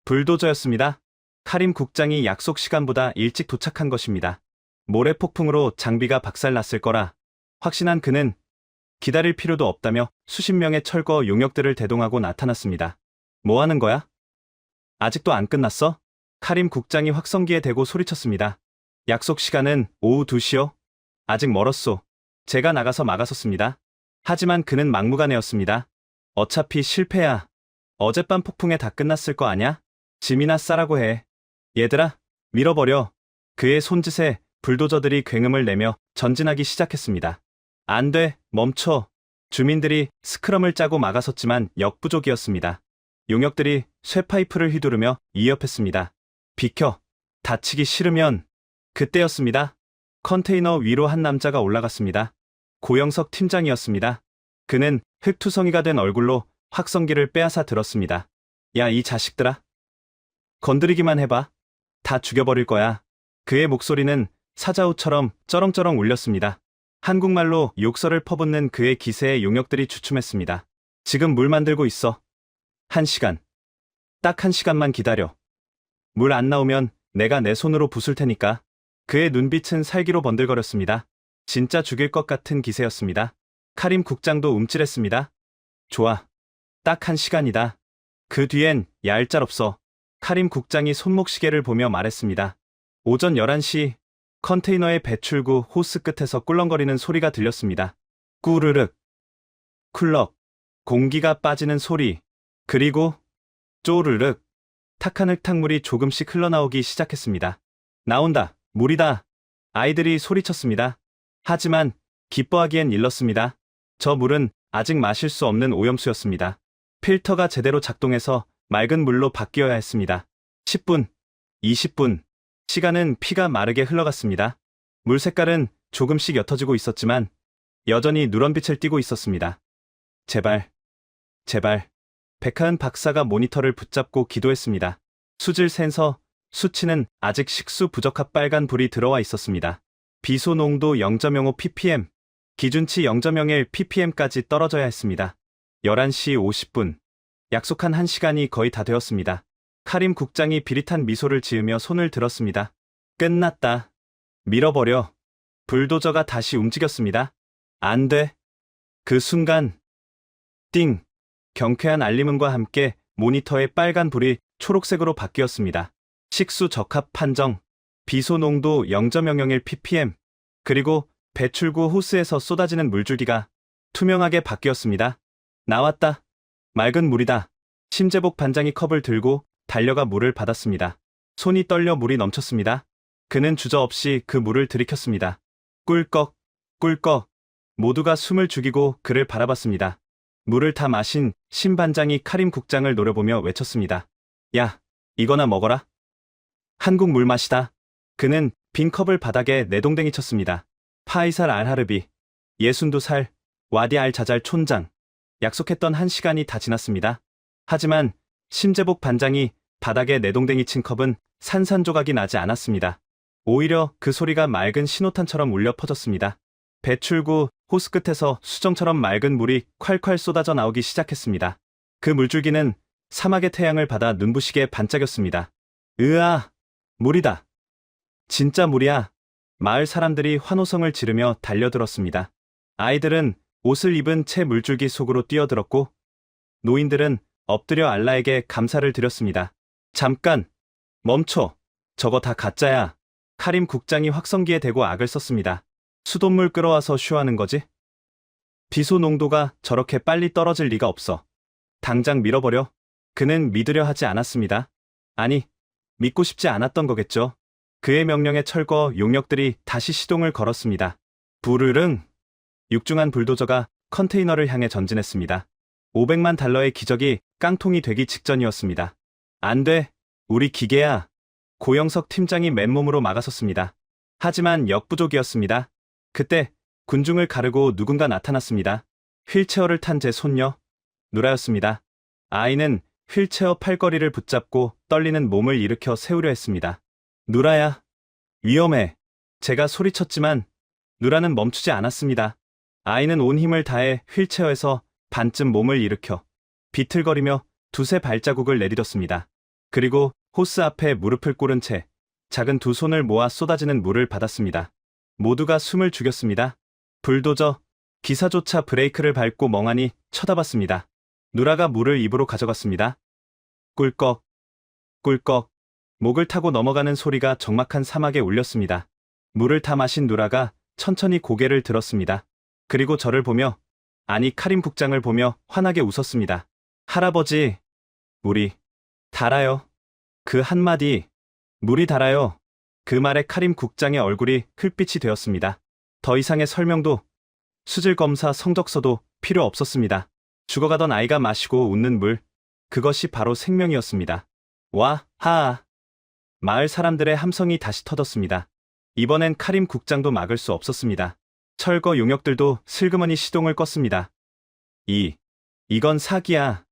불도저였습니다. 카림 국장이 약속 시간보다 일찍 도착한 것입니다. 모래폭풍으로 장비가 박살났을 거라 확신한 그는 기다릴 필요도 없다며 수십 명의 철거 용역들을 대동하고 나타났습니다. 뭐 하는 거야? 아직도 안 끝났어? 카림 국장이 확성기에 대고 소리쳤습니다. 약속 시간은 오후 2시요? 아직 멀었소. 제가 나가서 막아섰습니다. 하지만 그는 막무가내였습니다. 어차피 실패야. 어젯밤 폭풍에 다 끝났을 거 아냐? 짐이나 싸라고 해. 얘들아, 밀어버려. 그의 손짓에 불도저들이 굉음을 내며 전진하기 시작했습니다. 안 돼, 멈춰. 주민들이 스크럼을 짜고 막아섰지만 역부족이었습니다. 용역들이 쇠파이프를 휘두르며 위협했습니다. 비켜. 다치기 싫으면. 그때였습니다. 컨테이너 위로 한 남자가 올라갔습니다. 고영석 팀장이었습니다. 그는 흙투성이가 된 얼굴로 확성기를 빼앗아 들었습니다. 야, 이 자식들아. 건드리기만 해봐. 다 죽여버릴 거야. 그의 목소리는 사자우처럼 쩌렁쩌렁 울렸습니다. 한국말로 욕설을 퍼붓는 그의 기세에 용역들이 주춤했습니다. 지금 물 만들고 있어. 1시간. 딱 1시간만 기다려. 물 안 나오면 내가 내 손으로 부술 테니까. 그의 눈빛은 살기로 번들거렸습니다. 진짜 죽일 것 같은 기세였습니다. 카림 국장도 움찔했습니다. 좋아. 딱 1시간이다. 그 뒤엔 얄짤없어. 카림 국장이 손목시계를 보며 말했습니다. 오전 11시 컨테이너의 배출구 호스 끝에서 꿀렁거리는 소리가 들렸습니다. 꾸르륵, 쿨럭, 공기가 빠지는 소리, 그리고 쪼르륵, 탁한 흙탕물이 조금씩 흘러나오기 시작했습니다. 나온다, 물이다. 아이들이 소리쳤습니다. 하지만 기뻐하기엔 일렀습니다. 저 물은 아직 마실 수 없는 오염수였습니다. 필터가 제대로 작동해서 맑은 물로 바뀌어야 했습니다. 10분, 20분, 시간은 피가 마르게 흘러갔습니다. 물 색깔은 조금씩 옅어지고 있었지만 여전히 누런빛을 띠고 있었습니다. 제발, 제발. 백하은 박사가 모니터를 붙잡고 기도했습니다. 수질 센서 수치는 아직 식수 부적합 빨간 불이 들어와 있었습니다. 비소 농도 0.05 ppm, 기준치 0.01 ppm까지 떨어져야 했습니다. 11시 50분. 약속한 1시간이 거의 다 되었습니다. 카림 국장이 비릿한 미소를 지으며 손을 들었습니다. 끝났다. 밀어버려. 불도저가 다시 움직였습니다. 안 돼. 그 순간 띵! 경쾌한 알림음과 함께 모니터의 빨간 불이 초록색으로 바뀌었습니다. 식수 적합 판정, 비소 농도 0.001 ppm, 그리고 배출구 호스에서 쏟아지는 물줄기가 투명하게 바뀌었습니다. 나왔다. 맑은 물이다. 심재복 반장이 컵을 들고 달려가 물을 받았습니다. 손이 떨려 물이 넘쳤습니다. 그는 주저없이 그 물을 들이켰습니다. 꿀꺽, 꿀꺽. 모두가 숨을 죽이고 그를 바라봤습니다. 물을 다 마신 신 반장이 카림 국장을 노려보며 외쳤습니다. 야, 이거나 먹어라. 한국 물 맛이다. 그는 빈 컵을 바닥에 내동댕이 쳤습니다. 파이살 알하르비, 62살, 와디 알 자잘 촌장. 약속했던 1시간이 다 지났습니다. 하지만 심재복 반장이 바닥에 내동댕이 친 컵은 산산조각이 나지 않았습니다. 오히려 그 소리가 맑은 신호탄처럼 울려 퍼졌습니다. 배출구 호스 끝에서 수정처럼 맑은 물이 콸콸 쏟아져 나오기 시작했습니다. 그 물줄기는 사막의 태양을 받아 눈부시게 반짝였습니다. 으아! 물이다. 진짜 물이야. 마을 사람들이 환호성을 지르며 달려들었습니다. 아이들은 옷을 입은 채 물줄기 속으로 뛰어들었고 노인들은 엎드려 알라에게 감사를 드렸습니다. 잠깐! 멈춰! 저거 다 가짜야. 카림 국장이 확성기에 대고 악을 썼습니다. 수돗물 끌어와서 쉬하는 거지? 비소 농도가 저렇게 빨리 떨어질 리가 없어. 당장 밀어버려. 그는 믿으려 하지 않았습니다. 아니, 믿고 싶지 않았던 거겠죠. 그의 명령에 철거 용역들이 다시 시동을 걸었습니다. 부르릉! 육중한 불도저가 컨테이너를 향해 전진했습니다. 500만 달러의 기적이 깡통이 되기 직전이었습니다. 안 돼! 우리 기계야! 고영석 팀장이 맨몸으로 막아섰습니다. 하지만 역부족이었습니다. 그때 군중을 가르고 누군가 나타났습니다. 휠체어를 탄 제 손녀, 누라였습니다. 아이는 휠체어 팔걸이를 붙잡고 떨리는 몸을 일으켜 세우려 했습니다. 누라야, 위험해. 제가 소리쳤지만 누라는 멈추지 않았습니다. 아이는 온 힘을 다해 휠체어에서 반쯤 몸을 일으켜 비틀거리며 두세 발자국을 내딛었습니다. 그리고 호스 앞에 무릎을 꿇은 채 작은 두 손을 모아 쏟아지는 물을 받았습니다. 모두가 숨을 죽였습니다. 불도저, 기사조차 브레이크를 밟고 멍하니 쳐다봤습니다. 누라가 물을 입으로 가져갔습니다. 꿀꺽, 꿀꺽. 목을 타고 넘어가는 소리가 적막한 사막에 울렸습니다. 물을 다 마신 누라가 천천히 고개를 들었습니다. 그리고 저를 보며, 아니 카림 국장을 보며 환하게 웃었습니다. 할아버지, 물이 달아요. 그 한마디, 물이 달아요. 그 말에 카림 국장의 얼굴이 흙빛이 되었습니다. 더 이상의 설명도, 수질 검사 성적서도 필요 없었습니다. 죽어가던 아이가 마시고 웃는 물, 그것이 바로 생명이었습니다. 와, 하아. 마을 사람들의 함성이 다시 터졌습니다. 이번엔 카림 국장도 막을 수 없었습니다. 철거 용역들도 슬그머니 시동을 껐습니다. 이건 사기야.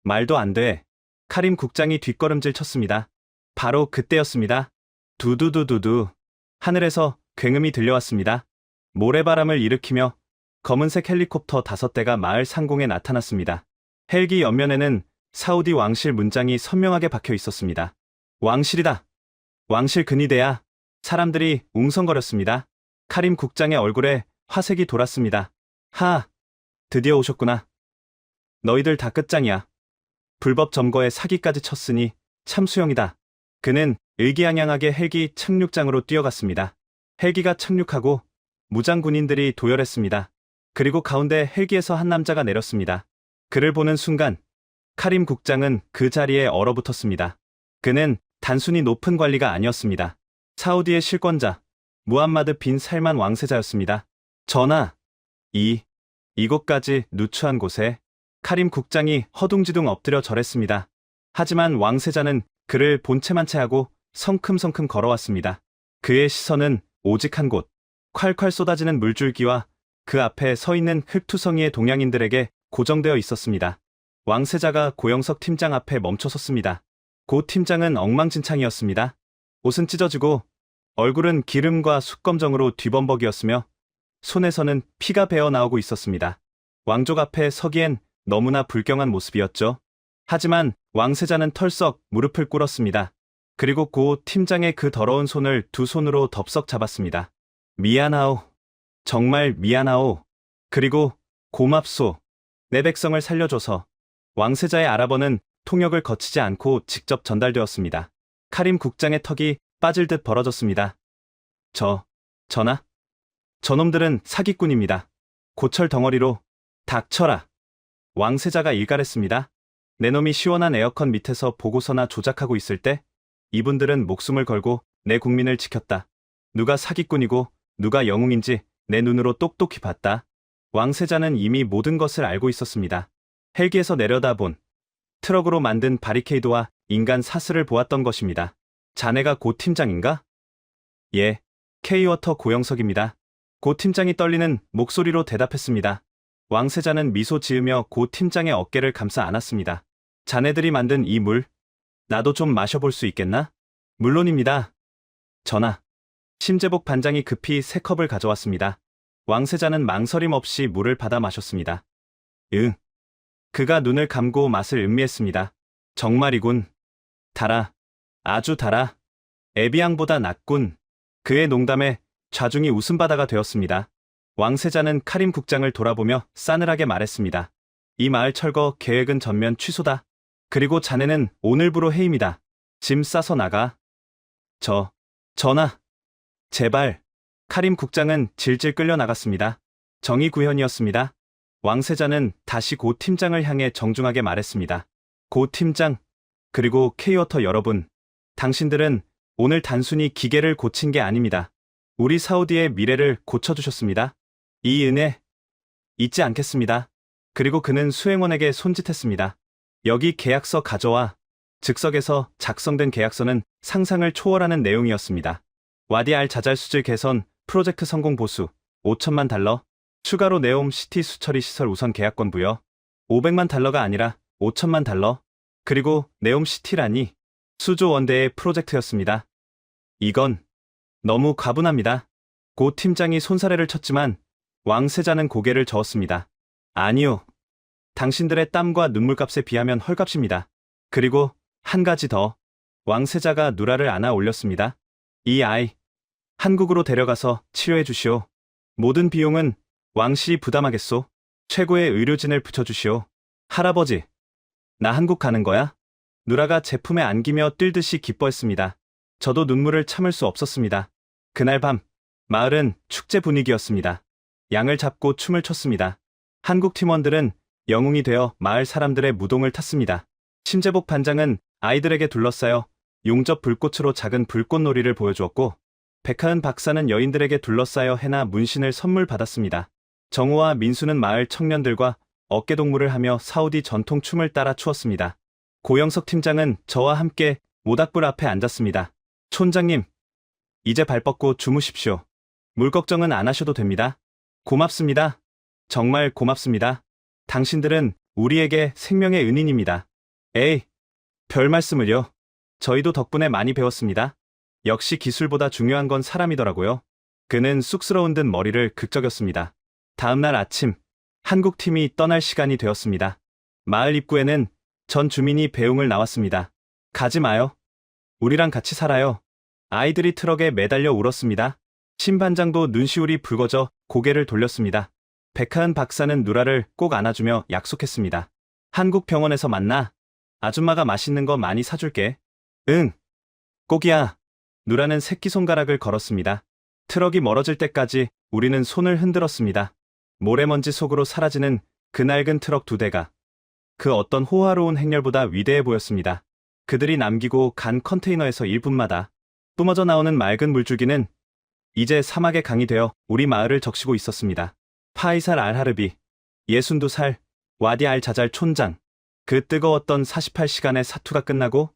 말도 안 돼. 카림 국장이 뒷걸음질 쳤습니다. 바로 그때였습니다. 두두두두두. 하늘에서 굉음이 들려왔습니다. 모래바람을 일으키며 검은색 헬리콥터 5대가 마을 상공에 나타났습니다. 헬기 옆면에는 사우디 왕실 문장이 선명하게 박혀 있었습니다. 왕실이다. 왕실 근위대야. 사람들이 웅성거렸습니다. 카림 국장의 얼굴에 화색이 돌았습니다. 드디어 오셨구나. 너희들 다 끝장이야. 불법 점거에 사기까지 쳤으니 참수형이다. 그는 의기양양하게 헬기 착륙장으로 뛰어갔습니다. 헬기가 착륙하고 무장 군인들이 도열했습니다. 그리고 가운데 헬기에서 한 남자가 내렸습니다. 그를 보는 순간 카림 국장은 그 자리에 얼어붙었습니다. 그는 단순히 높은 관리가 아니었습니다. 사우디의 실권자 무함마드 빈 살만 왕세자였습니다. 전하, 이곳까지 누추한 곳에 카림 국장이 허둥지둥 엎드려 절했습니다. 하지만 왕세자는 그를 본체만 채하고 성큼성큼 걸어왔습니다. 그의 시선은 오직 한 곳, 콸콸 쏟아지는 물줄기와 그 앞에 서 있는 흑투성이의 동양인들에게 고정되어 있었습니다. 왕세자가 고영석 팀장 앞에 멈춰섰습니다. 고 팀장은 엉망진창이었습니다. 옷은 찢어지고 얼굴은 기름과 숯검정으로 뒤범벅이었으며 손에서는 피가 배어 나오고 있었습니다. 왕족 앞에 서기엔 너무나 불경한 모습이었죠. 하지만 왕세자는 털썩 무릎을 꿇었습니다. 그리고 고 팀장의 그 더러운 손을 두 손으로 덥석 잡았습니다. 미안하오. 정말 미안하오. 그리고 고맙소. 내 백성을 살려줘서. 왕세자의 아랍어는 통역을 거치지 않고 직접 전달되었습니다. 카림 국장의 턱이 빠질 듯 벌어졌습니다. 전하? 저놈들은 사기꾼입니다. 고철 덩어리로. 닥쳐라. 왕세자가 일갈했습니다. 내 놈이 시원한 에어컨 밑에서 보고서나 조작하고 있을 때 이분들은 목숨을 걸고 내 국민을 지켰다. 누가 사기꾼이고 누가 영웅인지 내 눈으로 똑똑히 봤다. 왕세자는 이미 모든 것을 알고 있었습니다. 헬기에서 내려다본 트럭으로 만든 바리케이드와 인간 사슬을 보았던 것입니다. 자네가 고 팀장인가? 예, K워터 고영석입니다. 고 팀장이 떨리는 목소리로 대답했습니다. 왕세자는 미소 지으며 고 팀장의 어깨를 감싸 안았습니다. 자네들이 만든 이 물, 나도 좀 마셔볼 수 있겠나? 물론입니다. 전하. 심재복 반장이 급히 3컵을 가져왔습니다. 왕세자는 망설임 없이 물을 받아 마셨습니다. 응. 그가 눈을 감고 맛을 음미했습니다. 정말이군. 달아. 아주 달아. 에비앙보다 낫군. 그의 농담에 좌중이 웃음바다가 되었습니다. 왕세자는 카림 국장을 돌아보며 싸늘하게 말했습니다. 이 마을 철거 계획은 전면 취소다. 그리고 자네는 오늘부로 해임이다. 짐 싸서 나가. 전하. 제발. 카림 국장은 질질 끌려 나갔습니다. 정의구현이었습니다. 왕세자는 다시 고 팀장을 향해 정중하게 말했습니다. 고 팀장, 그리고 K워터 여러분, 당신들은 오늘 단순히 기계를 고친 게 아닙니다. 우리 사우디의 미래를 고쳐주셨습니다. 이 은혜 잊지 않겠습니다. 그리고 그는 수행원에게 손짓했습니다. 여기 계약서 가져와. 즉석에서 작성된 계약서는 상상을 초월하는 내용이었습니다. 와디 알 자잘 수질 개선, 프로젝트 성공 보수, 5천만 달러, 추가로 네옴 시티 수처리 시설 우선 계약권 부여, 500만 달러가 아니라 5천만 달러, 그리고 네옴 시티라니 수조 원대의 프로젝트였습니다. 이건 너무 과분합니다. 고 팀장이 손사래를 쳤지만 왕세자는 고개를 저었습니다. 아니요. 당신들의 땀과 눈물값에 비하면 헐값입니다. 그리고 한 가지 더. 왕세자가 누라를 안아 올렸습니다. 이 아이, 한국으로 데려가서 치료해 주시오. 모든 비용은 왕실이 부담하겠소. 최고의 의료진을 붙여주시오. 할아버지, 나 한국 가는 거야? 누라가 제품에 안기며 뛸듯이 기뻐했습니다. 저도 눈물을 참을 수 없었습니다. 그날 밤, 마을은 축제 분위기였습니다. 양을 잡고 춤을 췄습니다. 한국 팀원들은 영웅이 되어 마을 사람들의 무동을 탔습니다. 심재복 반장은 아이들에게 둘러싸여 용접 불꽃으로 작은 불꽃놀이를 보여주었고, 백하은 박사는 여인들에게 둘러싸여 해나 문신을 선물 받았습니다. 정우와 민수는 마을 청년들과 어깨동무를 하며 사우디 전통 춤을 따라 추었습니다. 고영석 팀장은 저와 함께 모닥불 앞에 앉았습니다. 촌장님, 이제 발 뻗고 주무십시오. 물 걱정은 안 하셔도 됩니다. 고맙습니다. 정말 고맙습니다. 당신들은 우리에게 생명의 은인입니다. 에이, 별 말씀을요. 저희도 덕분에 많이 배웠습니다. 역시 기술보다 중요한 건 사람이더라고요. 그는 쑥스러운 듯 머리를 극적였습니다. 다음날 아침, 한국팀이 떠날 시간이 되었습니다. 마을 입구에는 전 주민이 배웅을 나왔습니다. 가지 마요. 우리랑 같이 살아요. 아이들이 트럭에 매달려 울었습니다. 신반장도 눈시울이 붉어져 고개를 돌렸습니다. 백하은 박사는 누라를 꼭 안아주며 약속했습니다. 한국 병원에서 만나. 아줌마가 맛있는 거 많이 사줄게. 응. 꼭이야. 누라는 새끼손가락을 걸었습니다. 트럭이 멀어질 때까지 우리는 손을 흔들었습니다. 모래먼지 속으로 사라지는 그 낡은 트럭 2대가 그 어떤 호화로운 행렬보다 위대해 보였습니다. 그들이 남기고 간 컨테이너에서 1분마다 뿜어져 나오는 맑은 물줄기는 이제 사막의 강이 되어 우리 마을을 적시고 있었습니다. 파이살 알하르비, 62살, 와디 알 자잘 촌장. 그 뜨거웠던 48시간의 사투가 끝나고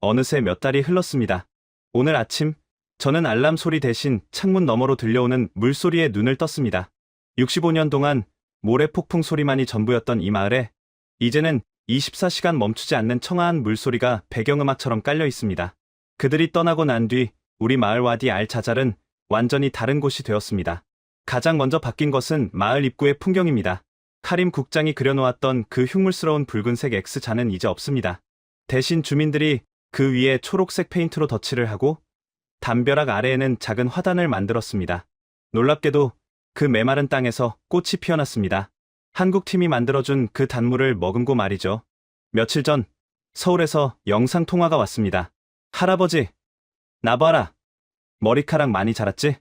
어느새 몇 달이 흘렀습니다. 오늘 아침 저는 알람 소리 대신 창문 너머로 들려오는 물소리에 눈을 떴습니다. 65년 동안 모래폭풍 소리만이 전부였던 이 마을에 이제는 24시간 멈추지 않는 청아한 물소리가 배경음악처럼 깔려 있습니다. 그들이 떠나고 난 뒤 우리 마을 와디 알 자잘은 완전히 다른 곳이 되었습니다. 가장 먼저 바뀐 것은 마을 입구의 풍경입니다. 카림 국장이 그려놓았던 그 흉물스러운 붉은색 X자는 이제 없습니다. 대신 주민들이 그 위에 초록색 페인트로 덧칠을 하고 담벼락 아래에는 작은 화단을 만들었습니다. 놀랍게도 그 메마른 땅에서 꽃이 피어났습니다. 한국팀이 만들어준 그 단물을 머금고 말이죠. 며칠 전 서울에서 영상통화가 왔습니다. 할아버지, 나 봐라. 머리카락 많이 자랐지?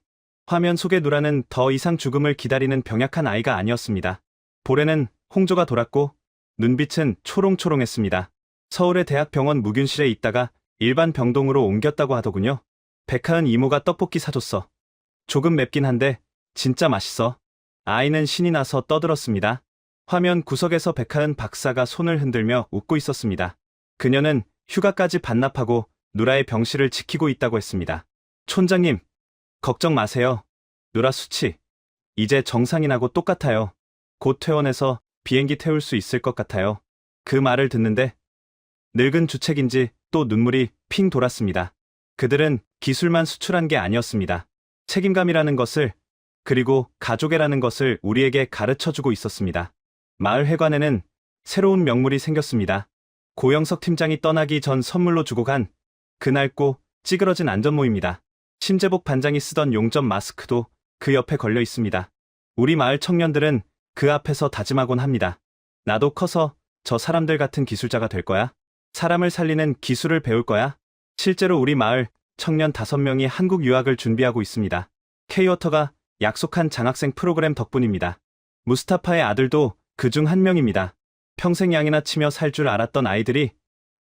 화면 속의 누라는 더 이상 죽음을 기다리는 병약한 아이가 아니었습니다. 볼에는 홍조가 돌았고 눈빛은 초롱초롱했습니다. 서울의 대학병원 무균실에 있다가 일반 병동으로 옮겼다고 하더군요. 백하은 이모가 떡볶이 사줬어. 조금 맵긴 한데 진짜 맛있어. 아이는 신이 나서 떠들었습니다. 화면 구석에서 백하은 박사가 손을 흔들며 웃고 있었습니다. 그녀는 휴가까지 반납하고 누라의 병실을 지키고 있다고 했습니다. 촌장님, 걱정 마세요. 누라 수치, 이제 정상이 나고 똑같아요. 곧 퇴원해서 비행기 태울 수 있을 것 같아요. 그 말을 듣는데 늙은 주책인지 또 눈물이 핑 돌았습니다. 그들은 기술만 수출한 게 아니었습니다. 책임감이라는 것을, 그리고 가족애라는 것을 우리에게 가르쳐주고 있었습니다. 마을 회관에는 새로운 명물이 생겼습니다. 고영석 팀장이 떠나기 전 선물로 주고 간 그 낡고 찌그러진 안전모입니다. 심재복 반장이 쓰던 용접 마스크도 그 옆에 걸려 있습니다. 우리 마을 청년들은 그 앞에서 다짐하곤 합니다. 나도 커서 저 사람들 같은 기술자가 될 거야. 사람을 살리는 기술을 배울 거야. 실제로 우리 마을 청년 5명이 한국 유학을 준비하고 있습니다. K워터가 약속한 장학생 프로그램 덕분입니다. 무스타파의 아들도 그중 한 명입니다. 평생 양이나 치며 살 줄 알았던 아이들이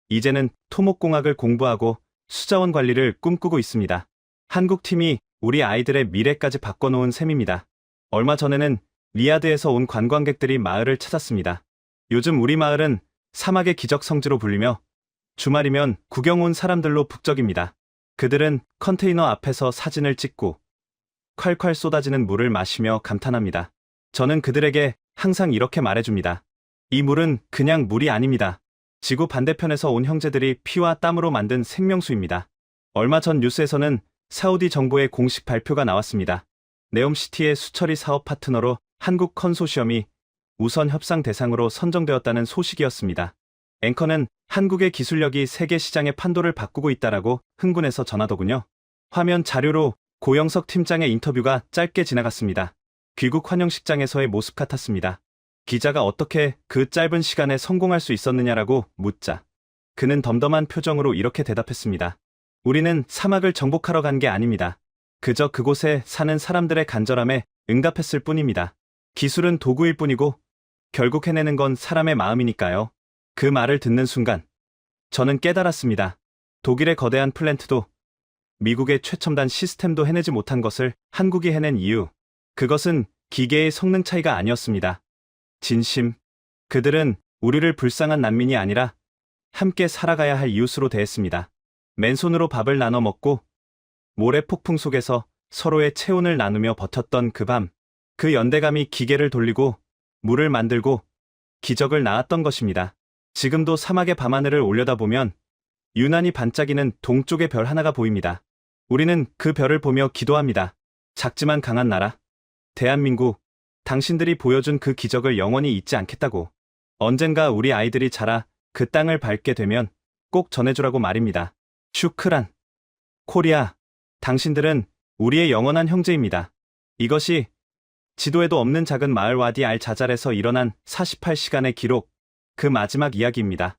이제는 토목공학을 공부하고 수자원 관리를 꿈꾸고 있습니다. 한국팀이 우리 아이들의 미래까지 바꿔놓은 셈입니다. 얼마 전에는 리야드에서 온 관광객들이 마을을 찾았습니다. 요즘 우리 마을은 사막의 기적 성지로 불리며 주말이면 구경 온 사람들로 북적입니다. 그들은 컨테이너 앞에서 사진을 찍고 콸콸 쏟아지는 물을 마시며 감탄합니다. 저는 그들에게 항상 이렇게 말해줍니다. 이 물은 그냥 물이 아닙니다. 지구 반대편에서 온 형제들이 피와 땀으로 만든 생명수입니다. 얼마 전 뉴스에서는 사우디 정부의 공식 발표가 나왔습니다. 네옴시티의 수처리 사업 파트너로 한국 컨소시엄이 우선 협상 대상으로 선정되었다는 소식이었습니다. 앵커는 한국의 기술력이 세계 시장의 판도를 바꾸고 있다라고 흥분해서 전하더군요. 화면 자료로 고영석 팀장의 인터뷰가 짧게 지나갔습니다. 귀국 환영식장에서의 모습 같았습니다. 기자가 어떻게 그 짧은 시간에 성공할 수 있었느냐라고 묻자 그는 덤덤한 표정으로 이렇게 대답했습니다. 우리는 사막을 정복하러 간 게 아닙니다. 그저 그곳에 사는 사람들의 간절함에 응답했을 뿐입니다. 기술은 도구일 뿐이고 결국 해내는 건 사람의 마음이니까요. 그 말을 듣는 순간 저는 깨달았습니다. 독일의 거대한 플랜트도 미국의 최첨단 시스템도 해내지 못한 것을 한국이 해낸 이유, 그것은 기계의 성능 차이가 아니었습니다. 진심. 그들은 우리를 불쌍한 난민이 아니라 함께 살아가야 할 이웃으로 대했습니다. 맨손으로 밥을 나눠 먹고 모래 폭풍 속에서 서로의 체온을 나누며 버텼던 그 밤, 그 연대감이 기계를 돌리고 물을 만들고 기적을 낳았던 것입니다. 지금도 사막의 밤하늘을 올려다보면 유난히 반짝이는 동쪽의 별 하나가 보입니다. 우리는 그 별을 보며 기도합니다. 작지만 강한 나라, 대한민국, 당신들이 보여준 그 기적을 영원히 잊지 않겠다고. 언젠가 우리 아이들이 자라 그 땅을 밟게 되면 꼭 전해주라고 말입니다. 슈크란. 코리아, 당신들은 우리의 영원한 형제입니다. 이것이 지도에도 없는 작은 마을 와디 알 자잘에서 일어난 48시간의 기록, 그 마지막 이야기입니다.